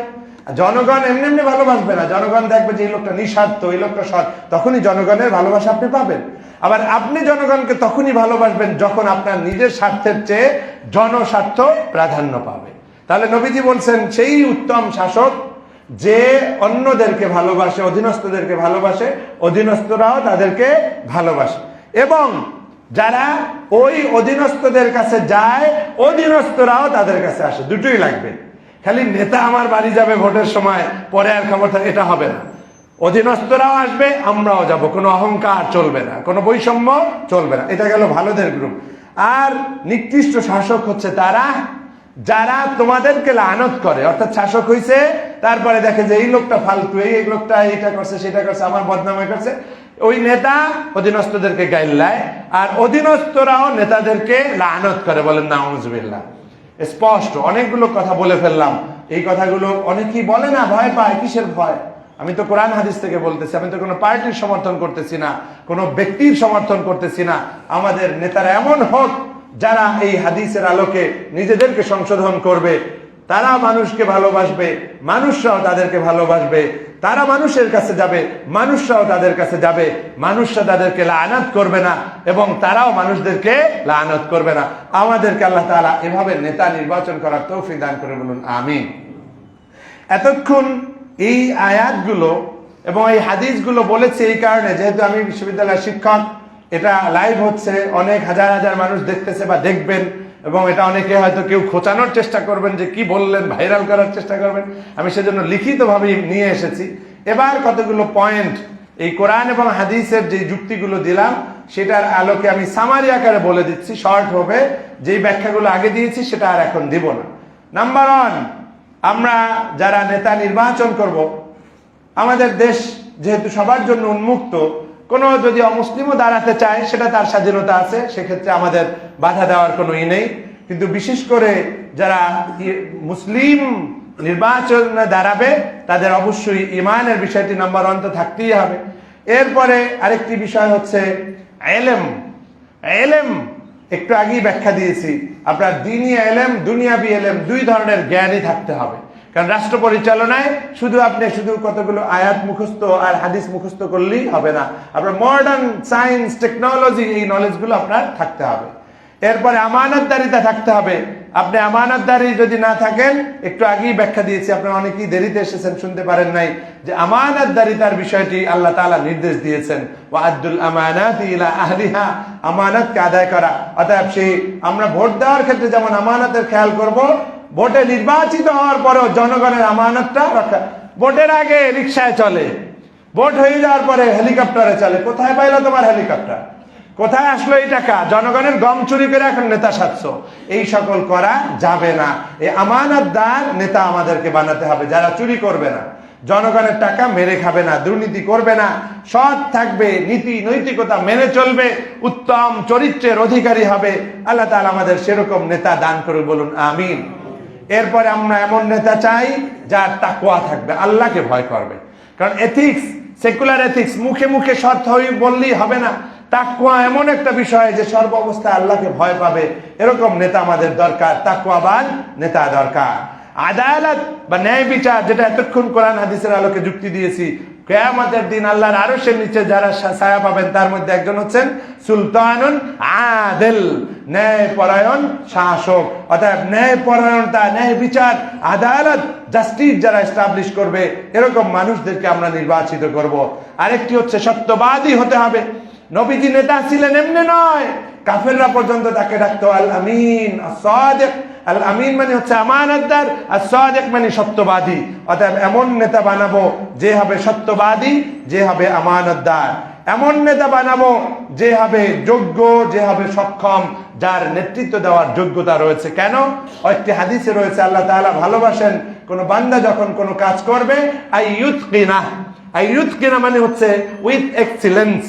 S1: জনগণ এমনি এমনি ভালোবাসবে না, জনগণ দেখবে যে এই লোকটা নিঃস্বার্থ, এই লোকটা সৎ, তখনই জনগণের ভালোবাসা আপনি পাবেন। আবার আপনি জনগণকে তখনই ভালোবাসবেন যখন আপনার নিজের স্বার্থের চেয়ে জনস্বার্থ প্রাধান্য পাবে। তাহলে নবীজি বলছেন সেই উত্তম শাসক যে অন্যদেরকে ভালোবাসে, অধীনস্থদেরকে ভালোবাসে, অধীনস্থরাও তাদেরকে ভালোবাসে, এবং যারা ওই অধীনস্থদের কাছে যায় অধীনস্থরাও তাদের কাছে আসে। দুটোই লাগবে। খালি নেতা আমার বাড়ি যাবে ভোটের সময়, পরে আর খবর থাকে, এটা হবে না। অধীনস্থরাও আসবে, আমরাও যাব, কোনো অহংকার চলবে না, কোনো বৈষম্য চলবে না। এটা গেল ভালোদের গ্রুপ। আর নিকৃষ্ট শাসক হচ্ছে তারা যারা তোমাদেরকে লানত করে, অর্থাৎ শাসক হইছে তারপরে দেখে যে এই লোকটা ফালতু, এই লোকটা এটা করছে সেটা করছে, আমার বদনামই করছে, ওই নেতা অধীনস্থদেরকে গাইল্লায়, আর অধীনস্থরাও নেতাদেরকে লানত করে। বলেন নাউজুবিল্লাহ। স্পষ্ট অনেকগুলো কথা বলে ফেললাম। এই কথাগুলো অনেকেই বলে না, ভয় পায়। কিসের ভয়? আমি তো কোরআন হাদিস থেকে বলতেছি, আমি তো কোনো পার্টির সমর্থন করতেছি না, কোনো ব্যক্তির সমর্থন করতেছি না। আমাদের নেতারা এমন হোক যারা এই হাদিসের আলোকে নিজেদেরকে সংশোধন করবে, তারা মানুষকে ভালোবাসবে, মানুষরাও তাদেরকে ভালোবাসবে, তারা মানুষের কাছে যাবে, মানুষরাও তাদের কাছে যাবে, মানুষরা তাদেরকে লানত করবে না এবং তারাও মানুষদেরকে লানত করবে না। আমাদেরকে আল্লাহ তাআলা এভাবে নেতা নির্বাচন করার তৌফিক দান করে, বলুন আমিন। এতক্ষণ এই আয়াতগুলো এবং এই হাদিসগুলো বলেছি এই কারণে, যেহেতু আমি বিশ্ববিদ্যালয়ের শিক্ষক, এটা লাইভ হচ্ছে, অনেক হাজার হাজার মানুষ দেখতেছে বা দেখবেন, এবং এটা অনেকে হয়তো কেউ খোঁচানোর চেষ্টা করবেন যে কি বললেন, ভাইরাল করার চেষ্টা করবেন। আমি সেজন্য লিখিতভাবে নিয়ে এসেছি। এবার কতগুলো পয়েন্ট এই কোরআন এবং হাদিসের যে যুক্তিগুলো দিলাম সেটার আলোকে আমি সামারি আকারে বলে দিচ্ছি, শর্ট হবে। যেই ব্যাখ্যাগুলো আগে দিয়েছি সেটা আর এখন দিব না। নাম্বার 1, আমরা যারা নেতা নির্বাচন করব, আমাদের দেশ যেহেতু সবার জন্য উন্মুক্ত, কোনো যদি অমুসলিমও দাঁড়াতে চায় সেটা তার স্বাধীনতা আছে, সেক্ষেত্রে আমাদের বাধা দেওয়ার কোনো নেই। কিন্তু বিশেষ করে যারা মুসলিম নির্বাচনে দাঁড়াবে তাদের অবশ্যই ইমানের বিষয়টি নাম্বার 1 তো থাকতেই হবে। এরপরে আরেকটি বিষয় হচ্ছে এলেম। এলেম একটু আগেই ব্যাখ্যা দিয়েছি, আপনার দ্বীনি এলেম, দুনিয়াবি এলেম, দুই ধরনের জ্ঞানই থাকতে হবে। কারণ রাষ্ট্র পরিচালনায় শুধু কতগুলো আয়াত মুখস্থ আর হাদিস মুখস্থ করলেই হবে না, আপনার মডার্ন সায়েন্স, টেকনোলজি, এই নলেজগুলো আপনার থাকতে হবে। এরপরে আমানতদারিতা থাকতে হবে। আপনি আমানতদারি যদি না থাকেন, একটু আগেই ব্যাখ্যা দিয়েছি, আপনারা অনেকেই দেরিতে এসেছেন, শুনতে পারেন নাই, যে আমানতদারিতার বিষয়টি আল্লাহ তাআলা নির্দেশ দিয়েছেন, ওয়া'আদ্দুল আমানাতি ইলা আহলিহা, আমানতকে আদায় করা। অতএব সেই আমরা ভোট দেওয়ার ক্ষেত্রে যেমন আমানতের খেয়াল করব, ভোটে নির্বাচিত হওয়ার পরেও জনগণের আমানতটা রক্ষা। ভোটের আগে রিকশায় চলে, ভোট হয়ে যাওয়ার পরে হেলিকপ্টারে চলে। কোথায় পাইলো তোমার হেলিকপ্টার? কোথায় আসলো এই টাকা? জনগণের গম চুরি করে এখন নেতা সাজছো। এই সকল করা যাবে না। এই আমানতদার নেতা আমাদেরকে বানাতে হবে, যারা চুরি করবে না, জনগণের টাকা মেরে খাবে না, দুর্নীতি করবে না, সৎ থাকবে, নীতি নৈতিকতা মেনে চলবে, উত্তম চরিত্রের অধিকারী হবে। আল্লাহ তাআলা আমাদের সেরকম নেতা দান করে, বলুন আমিন। এরপরে আমরা এমন নেতা চাই যার তাকওয়া থাকবে, আল্লাহকে ভয় করবে। কারণ এথিক্স, সেকুলার এথিক্স মুখে মুখে সৎ হই বললেই হবে না। তাকওয়া এমন একটা বিষয় যে সর্ব অবস্থায় আল্লাহকে ভয় পাবে, এরকম নেতা আমাদের দরকার, তাকওয়াবান নেতা দরকার। আদালত বা ন্যায় বিচার, যেটা এতক্ষণ কোরআন হাদিসের আলোকে যুক্তি দিয়েছি, কিয়ামতের দিন আল্লাহর আরশের নিচে যারা ছায়া পাবেন তার মধ্যে একজন হচ্ছেন সুলতানুন আদিল, ন্যায়পরায়ণ শাসক। অর্থাৎ ন্যায়পরায়ণতা, ন্যায় বিচার, আদালত, জাস্টিস যারা এস্টাবলিশ করবে, এরকম মানুষদেরকে আমরা নির্বাচিত করব। আরেকটি হচ্ছে সত্যবাদী হতে হবে। নবীজি নেতা ছিলেন এমনি নয়, কাফেররা পর্যন্ত তাকে ডাকতো আল আমিন, আস-সাদিক। আল আমিন মানে হচ্ছে আমানতদার, আর সাদিক মানে সত্যবাদী। অর্থাৎ এমন নেতা বানাবো যে হবে সত্যবাদী, যে হবে আমানতদার। এমন নেতা বানাবো যে হবে যোগ্য, যে হবে সক্ষম, যার নেতৃত্ব দেওয়ার যোগ্যতা রয়েছে। কেন? একটি হাদিসে রয়েছে, আল্লাহ তাআলা ভালোবাসেন কোন বান্দা যখন কোন কাজ করবে, আইয়ুতকিনা মানে হচ্ছে with excellence.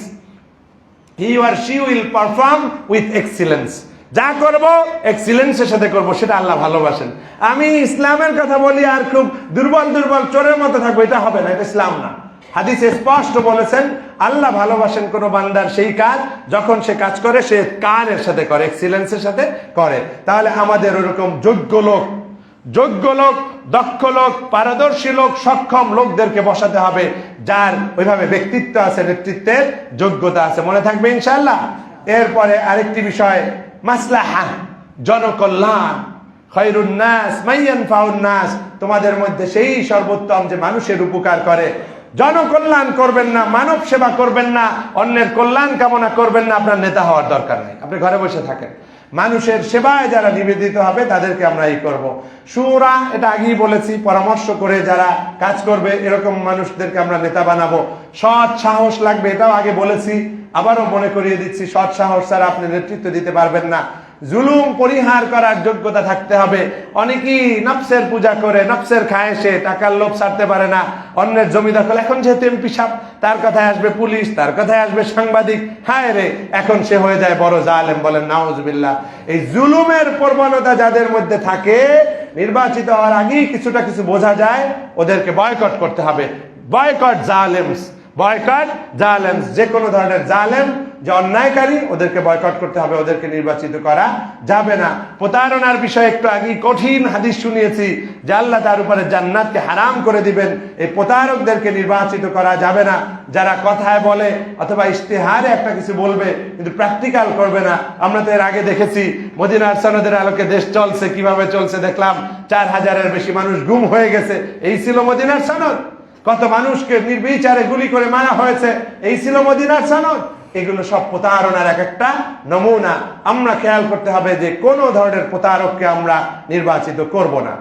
S1: He or she will perform with excellence. যা করব এক্সিলেন্সের সাথে করব, সেটা আল্লাহ ভালোবাসেন। আমি ইসলামের কথা বলি আর খুব দুর্বল চোরের মতো থাকবো, এটা হবে না, এটা ইসলাম না। হাদিসে স্পষ্ট বলেছেন আল্লাহ ভালোবাসেন কোন বান্দার সেই কাজ যখন সে কাজ করে সে কানের সাথে করে, এক্সিলেন্সের সাথে করে। তাহলে আমাদের ওরকম যোগ্য লোক দক্ষ লোক, পারদর্শী লোক, সক্ষম লোকদেরকে বসাতে হবে, যার ওইভাবে ব্যক্তিত্ব আছে, নেতৃত্বের যোগ্যতা আছে। মনে থাকবে ইনশাআল্লাহ। এরপরে আরেকটি বিষয়, মাসলাহা, জনকল্যাণ। খায়রুন নাস মাইয়ানফাউন নাস, তোমাদের মধ্যে সেই সর্বোত্তম যে মানুষের উপকার করে। জনকল্যাণ করবেন না, মানব সেবা করবেন না, অন্যের কল্যাণ কামনা করবেন না, আপনার নেতা হওয়ার দরকার নেই। আপনি ঘরে বসে থাকেন। মানুষের সেবায় যারা নিবেদিত হবে তাদেরকে আমরা এই করব। শুরা, এটা আগেই বলেছি, পরামর্শ করে যারা কাজ করবে এরকম মানুষদেরকে আমরা নেতা বানাবো। সৎ সাহস লাগবে, এটাও আগে বলেছি, আবারও মনে করিয়ে দিচ্ছি, সৎ সাহস ছাড়া আপনি নেতৃত্ব দিতে পারবেন না। জুলুম পরিহার করার যোগ্যতা থাকতে হবে। অনেকেই নফসের পূজা করে, নফসের খায়েশে টাকার লোভ ছাড়তে পারে না, অন্যের জমি দখল। এখন যেহেতু এমপি সাহেব, তার কথায় আসবে পুলিশ, তার কথায় আসবে সাংবাদিক, হায় রে, এখন সে হয়ে যায় বড় জালেম। বলেন নাউজুবিল্লাহ। এই জুলুমের প্রবণতা যাদের মধ্যে থাকে, নির্বাচিত হওয়ার আগেই কিছুটা কিছু বোঝা যায়, ওদেরকে বয়কট করতে হবে। বয়কট জালেমস, বয়কট জালেমস। যে কোনো ধরনের জালেম, যে অন্যায়কারী, ওদেরকে বয়কট করতে হবে, ওদেরকে নির্বাচিত করা যাবে না। প্রতারণার বিষয়ে একটু আগেই কঠিন হাদিস শুনিয়েছি যে আল্লাহ তার উপরে জান্নাতকে হারাম করে দিবেন। এই প্রতারকদেরকে নির্বাচিত করা যাবে না। যারা কথায় বলে অথবা ইশতেহারে একটা কিছু বলবে কিন্তু প্র্যাকটিক্যাল করবে না। আমরা তো এর আগে দেখেছি মদিনার সনদের আলোকে দেশ চলছে, কিভাবে চলছে দেখলাম। 4000-এর বেশি মানুষ গুম হয়ে গেছে, এই ছিল মদিনার সনদ। কত মানুষকে নির্বিচারে গুলি করে মারা হয়েছে, এই ছিল মদিনার সনদ। এগুলো সব প্রতারণার এক একটা নমুনা। আমরা খেয়াল করতে হবে যে কোনো ধরনের প্রতারককে আমরা নির্বাচিত করব না।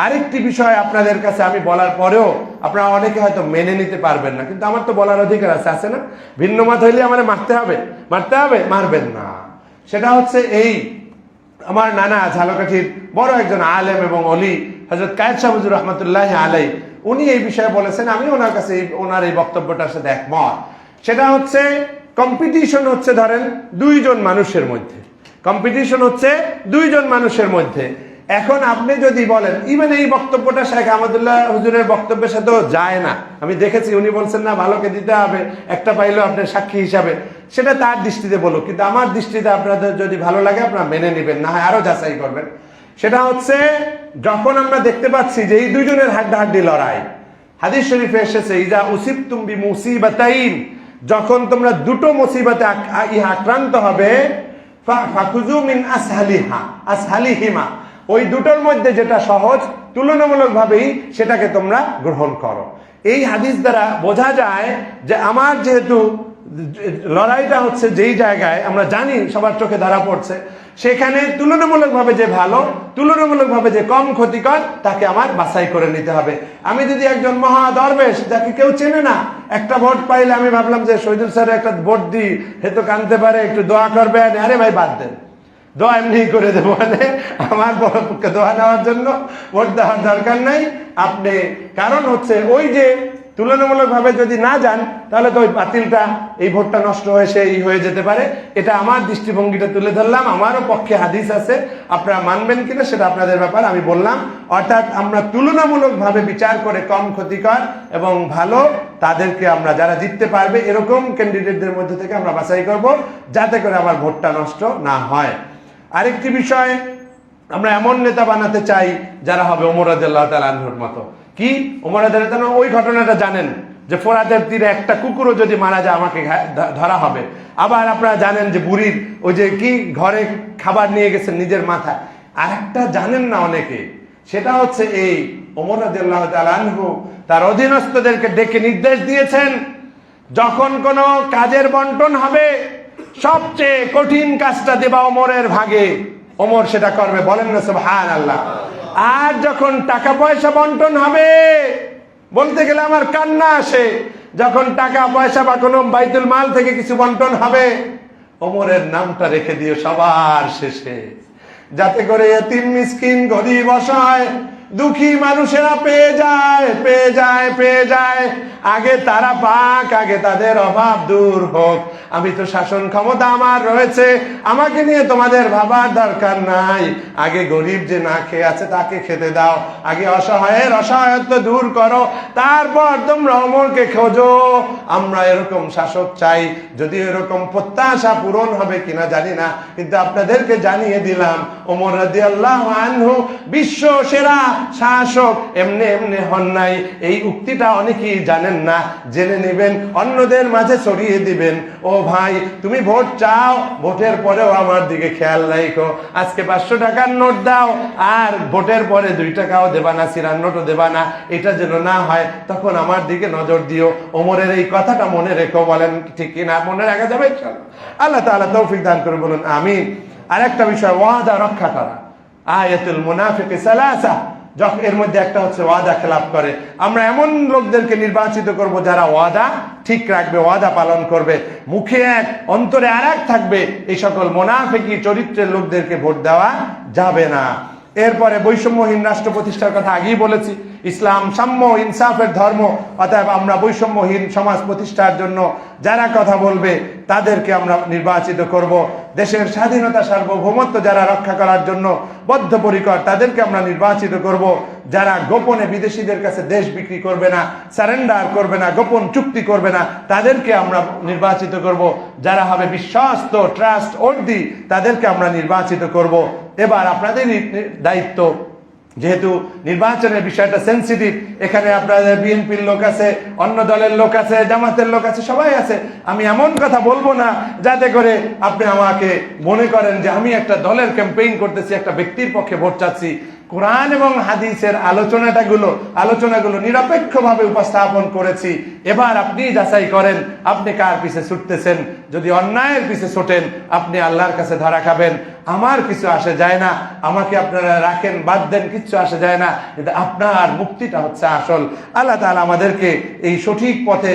S1: আরেকটি বিষয় আপনাদের কাছে আমি বলার পরেও আপনারা অনেকে হয়তো মেনে নিতে পারবেন না, কিন্তু আমার তো বলার অধিকার আছে না? ভিন্ন মত হইলে আমার মারতে হবে, মারবেন না। সেটা হচ্ছে এই, আমার নানা ঝালকাঠির বড় একজন আলেম এবং অলি, হযরত কায়েদ শাহ হুজুর রহমাতুল্লাহি আলাইহি, উনি এই বিষয়ে বলেছেন। আমি ওনার কাছে ওনার এই বক্তব্যটার সাথে একমত। সেটা হচ্ছে কম্পিটিশন হচ্ছে, ধরেন দুইজন মানুষের মধ্যে, কম্পিটিশন হচ্ছে দুইজন মানুষের মধ্যে। এখন আপনি যদি বলেন, ইভেন এই বক্তব্যটা শেখ আহমদুল্লাহ হুজুরের বক্তব্যের সাথেও যায় না, আমি দেখেছি, উনি বলছেন না ভালোকে দিতে হবে, একটা পাইলেও আপনার সাক্ষী হিসাবে, সেটা তার দৃষ্টিতে বলুক, কিন্তু আমার দৃষ্টিতে আপনাদের যদি ভালো লাগে আপনারা মেনে নেবেন, না হয় আরো যাচাই করবেন। সেটা হচ্ছে যখন আমরা দেখতে পাচ্ছি যে এই দুইজনের হাড্ডাহাড্ডি লড়াই, হাদিস শরীফে এসেছে, ইজা উসিবতুম বিমুসিবাতাইন, যখন তোমরা দুটো মুসিবতে আক্রান্ত হবে, ফাখুযু মিন আসহালিহিমা, ওই দুটোর মধ্যে যেটা সহজ, তুলনামূলকভাবেই সেটাকে তোমরা গ্রহণ করো। এই হাদিস দ্বারা বোঝা যায় যে আমার যেহেতু লড়াইটা হচ্ছে যেই জায়গায় আমরা জানি সবার চোখে ধরা পড়ছে, সেখানে তুলনামূলকভাবে যে ভালো, তুলনামূলকভাবে যে কম ক্ষতিকর, তাকে আমার বাছাই করে নিতে হবে। আমি যদি একজন মহা দরবেশ যাকে কেউ চেনে না, একটা ভোট পাইলে আমি ভাবলাম যে শহীদুল স্যারের একটা ভোট দিই, হেতু কানতে পারে, একটু দোয়া করবেন, আরে ভাই বাদ দেন, দোয়া এমনি করে দেবো, মানে আমার পক্ষে দোয়া নেওয়ার জন্য ভোট দেওয়ার দরকার নাই আপনি। কারণ হচ্ছে ওই যে তুলনামূলকভাবে যদি না যান, তাহলে তো ওই বাতিলটা, এই ভোটটা নষ্ট হয়ে সেই হয়ে যেতে পারে। এটা আমার দৃষ্টিভঙ্গিটা তুলে ধরলাম, আমারও পক্ষে হাদিস আছে, আপনারা মানবেন কিনা সেটা আপনাদের ব্যাপার, আমি বললাম। অর্থাৎ আমরা তুলনামূলকভাবে বিচার করে কম ক্ষতিকর এবং ভালো তাদেরকে আমরা, যারা জিততে পারবে এরকম ক্যান্ডিডেটদের মধ্যে থেকে আমরা বাছাই করব, যাতে করে আমার ভোটটা নষ্ট না হয়। আরেকটি বিষয়, আমরা এমন নেতা বানাতে চাই যারা হবে ওমর রাদিয়াল্লাহু তাআলা আনহুর মতো। কি ওমর রাদিয়াল্লাহু তাআলা ওই ঘটনাটা জানেন যে ফোরাতের তীরে একটা কুকুরও যদি মারা যায় আমাকে ধরা হবে। আবার আপনারা জানেন যে বুড়ির ওই যে কি ঘরে খাবার নিয়ে গেছেন নিজের মাথায়। আর একটা জানেন না অনেকে, সেটা হচ্ছে এই ওমর রাদিয়াল্লাহু তাআলা আনহু তার অধীনস্থদেরকে ডেকে নির্দেশ দিয়েছেন, যখন কোনো কাজের বন্টন হবে সবচেয়ে কঠিন কাজটা দেবা ওমরের ভাগে, ওমর সেটা করবে। বলেন না সুবহানাল্লাহ। আর যখন টাকা পয়সা বন্টন হবে, বলতে গেলে আমার কান্না আসে, যখন টাকা পয়সা বা কোনো বাইতুল মাল থেকে কিছু বন্টন হবে, ওমরের নামটা রেখে দিও সবার শেষে, যাতে করে এতিম মিসকিন গরিব অসহায় দুঃখী মানুষেরা পেয়ে যায়। আগে তারা পাক, আগে তাদের অভাব দূর হোক। আমি তো শাসন ক্ষমতা আমার রয়েছে, আমাকে নিয়ে তোমাদের ভাবার দরকার নাই। আগে গরিব যে না খেয়ে আছে তাকে খেতে দাও, আগে অসহায়ের অসহায়ত্ব দূর করো, তারপর তোমরা ওমরকে খোঁজো। আমরা এরকম শাসক চাই। যদি এরকম প্রত্যাশা পূরণ হবে কিনা জানি না, কিন্তু আপনাদেরকে জানিয়ে দিলাম ওমর রাদিয়াল্লাহু আনহু বিশ্ব সেরা শাসক এমনি এমনি হন নাই, এই উক্তিটা অনেকেই জানেন না, জেনে নেবেন, অন্যদের মাঝে ছড়িয়ে দিবেন। ও ভাই, তুমি ভোট চাও, ভোটের পরেও আমার দিকে খেয়াল রাখো। আজকে 500 টাকার নোট দাও, আর ভোটের পরে 2 টাকাও দেবা না, সিরার নোটও দেবা না, এটা যেন না হয়, তখন আমার দিকে নজর দিও। ওমরের এই কথাটা মনে রেখো। বলেন ঠিক কিনা? মনে রাখা যাবে ইনশাআল্লাহ? আল্লাহ তাআলা তৌফিক দান করে, বলুন আমিন। আরেকটা বিষয়, ওয়াদা রক্ষা করা। আয়াতুল মুনাফিকি সালাসা, এর মধ্যে একটা হচ্ছে ওয়াদা খেলাপ করে। আমরা এমন লোকদেরকে নির্বাচিত করব যারা ওয়াদা ঠিক রাখবে, ওয়াদা পালন করবে, মুখে এক অন্তরে আরেক থাকবে। এই সকল মুনাফিকি চরিত্রের লোকদেরকে ভোট দেওয়া যাবে না। এরপরে বৈষম্যহীন রাষ্ট্র প্রতিষ্ঠার কথা আগেই বলেছি। ইসলাম সাম্য ইনসাফের ধর্ম, অতএব আমরা বৈষম্যহীন সমাজ প্রতিষ্ঠার জন্য যারা কথা বলবে তাদেরকে আমরা নির্বাচিত করব। দেশের স্বাধীনতা সার্বভৌমত্ব যারা রক্ষা করার জন্য বদ্ধপরিকর তাদেরকে আমরা নির্বাচিত করব। যারা গোপনে বিদেশিদের কাছে দেশ বিক্রি করবে না, সারেন্ডার করবে না, গোপন চুক্তি করবে না, তাদেরকে আমরা নির্বাচিত করব। যারা হবে বিশ্বস্ত, ট্রাস্ট ওর্দি, তাদেরকে আমরা নির্বাচিত করব। এবার আপনাদেরই দায়িত্ব, যেহেতু নির্বাচনের বিষয়টা সেন্সিটিভ, এখানে আপনাদের বিএনপির লোক আছে, অন্য দলের লোক আছে, জামাতের লোক আছে, সবাই আছে। আমি এমন কথা বলবো না যাতে করে আপনি আমাকে মনে করেন যে আমি একটা দলের ক্যাম্পেইন করতেছি, একটা ব্যক্তির পক্ষে ভোট চাচ্ছি। কোরআন এবং হাদিসের আলোচনাগুলো নিরপেক্ষভাবে উপস্থাপন করেছি। এবার আপনি যাচাই করেন আপনি কার পিছে ছুটতেছেন। যদি অন্যায়ের পিছে ছোটেন, আপনি আল্লাহর কাছে ধরা খাবেন। আমার কিছু আসে যায় না, আমাকে আপনারা রাখেন বাদ দেন, কিচ্ছু আসে যায় না, কিন্তু আপনার মুক্তিটা হচ্ছে আসল। আল্লাহ তাআলা আমাদেরকে এই সঠিক পথে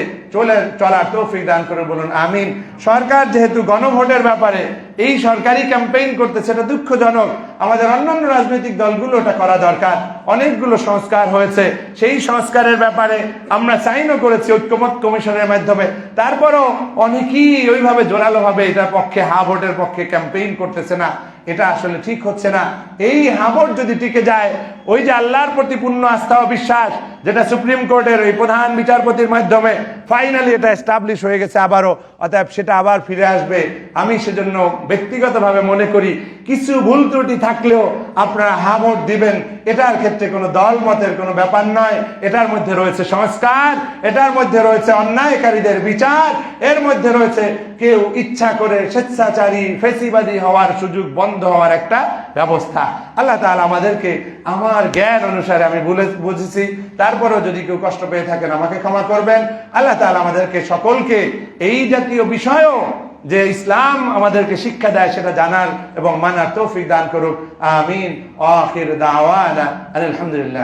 S1: চলার তৌফিক দান করে, বলুন আমিন। সরকার যেহেতু গণভোটের ব্যাপারে এই সরকারি ক্যাম্পেইন করতেছে, এটা দুঃখজনক। আমাদের অন্যান্য রাজনৈতিক দলগুলো এটা করা দরকার। অনেকগুলো সংস্কার হয়েছে, সেই সংস্কারের ব্যাপারে আমরা সাইনও করেছি ঐক্যমত কমিশনের মাধ্যমে। তারপরও অনেকেই ওইভাবে জোরালোভাবে এটার পক্ষে, হা ভোটের পক্ষে ক্যাম্পেইন করতেছে না। এটা আসলে ঠিক হচ্ছে না। এই হা ভোট যদি টিকে যায়, ওই যে আল্লাহর প্রতি পূর্ণ আস্থা ও বিশ্বাস, যেটা সুপ্রিম কোর্টের এই প্রধান বিচারপতির মাধ্যমে ফাইনালি এটা এস্টাবলিশ হয়ে গেছে আবারও, অতএব সেটা আবার ফিরে আসবে। আমি সেজন্য ব্যক্তিগতভাবে মনে করি কিছু ভুল ত্রুটি থাকলেও আপনারা হা ভোট দিবেন, এটার ক্ষেত্রে কোনো দল মতের কোনো ব্যাপার নয়। এটার মধ্যে রয়েছে সংস্কার, এটার মধ্যে রয়েছে অন্যায়কারীদের বিচার, এর মধ্যে রয়েছে কেউ ইচ্ছা করে স্বেচ্ছাচারী ফেসিবাদী হওয়ার সুযোগ বন্ধ হওয়ার একটা ব্যবস্থা। আল্লাহ তাআলা আমাদেরকে, আমার জ্ঞান অনুসারে আমি বুঝেছি, তারপরেও যদি কেউ কষ্ট পেয়ে থাকেন আমাকে ক্ষমা করবেন। আল্লাহ তাআলা আমাদেরকে সকলকে এই জাতীয় বিষয়ও যে ইসলাম আমাদেরকে শিক্ষা দেয় সেটা জানার এবং মানার তৌফিক দান করুক। আমিন। আখির দাওয়ানা আলহামদুলিল্লাহ।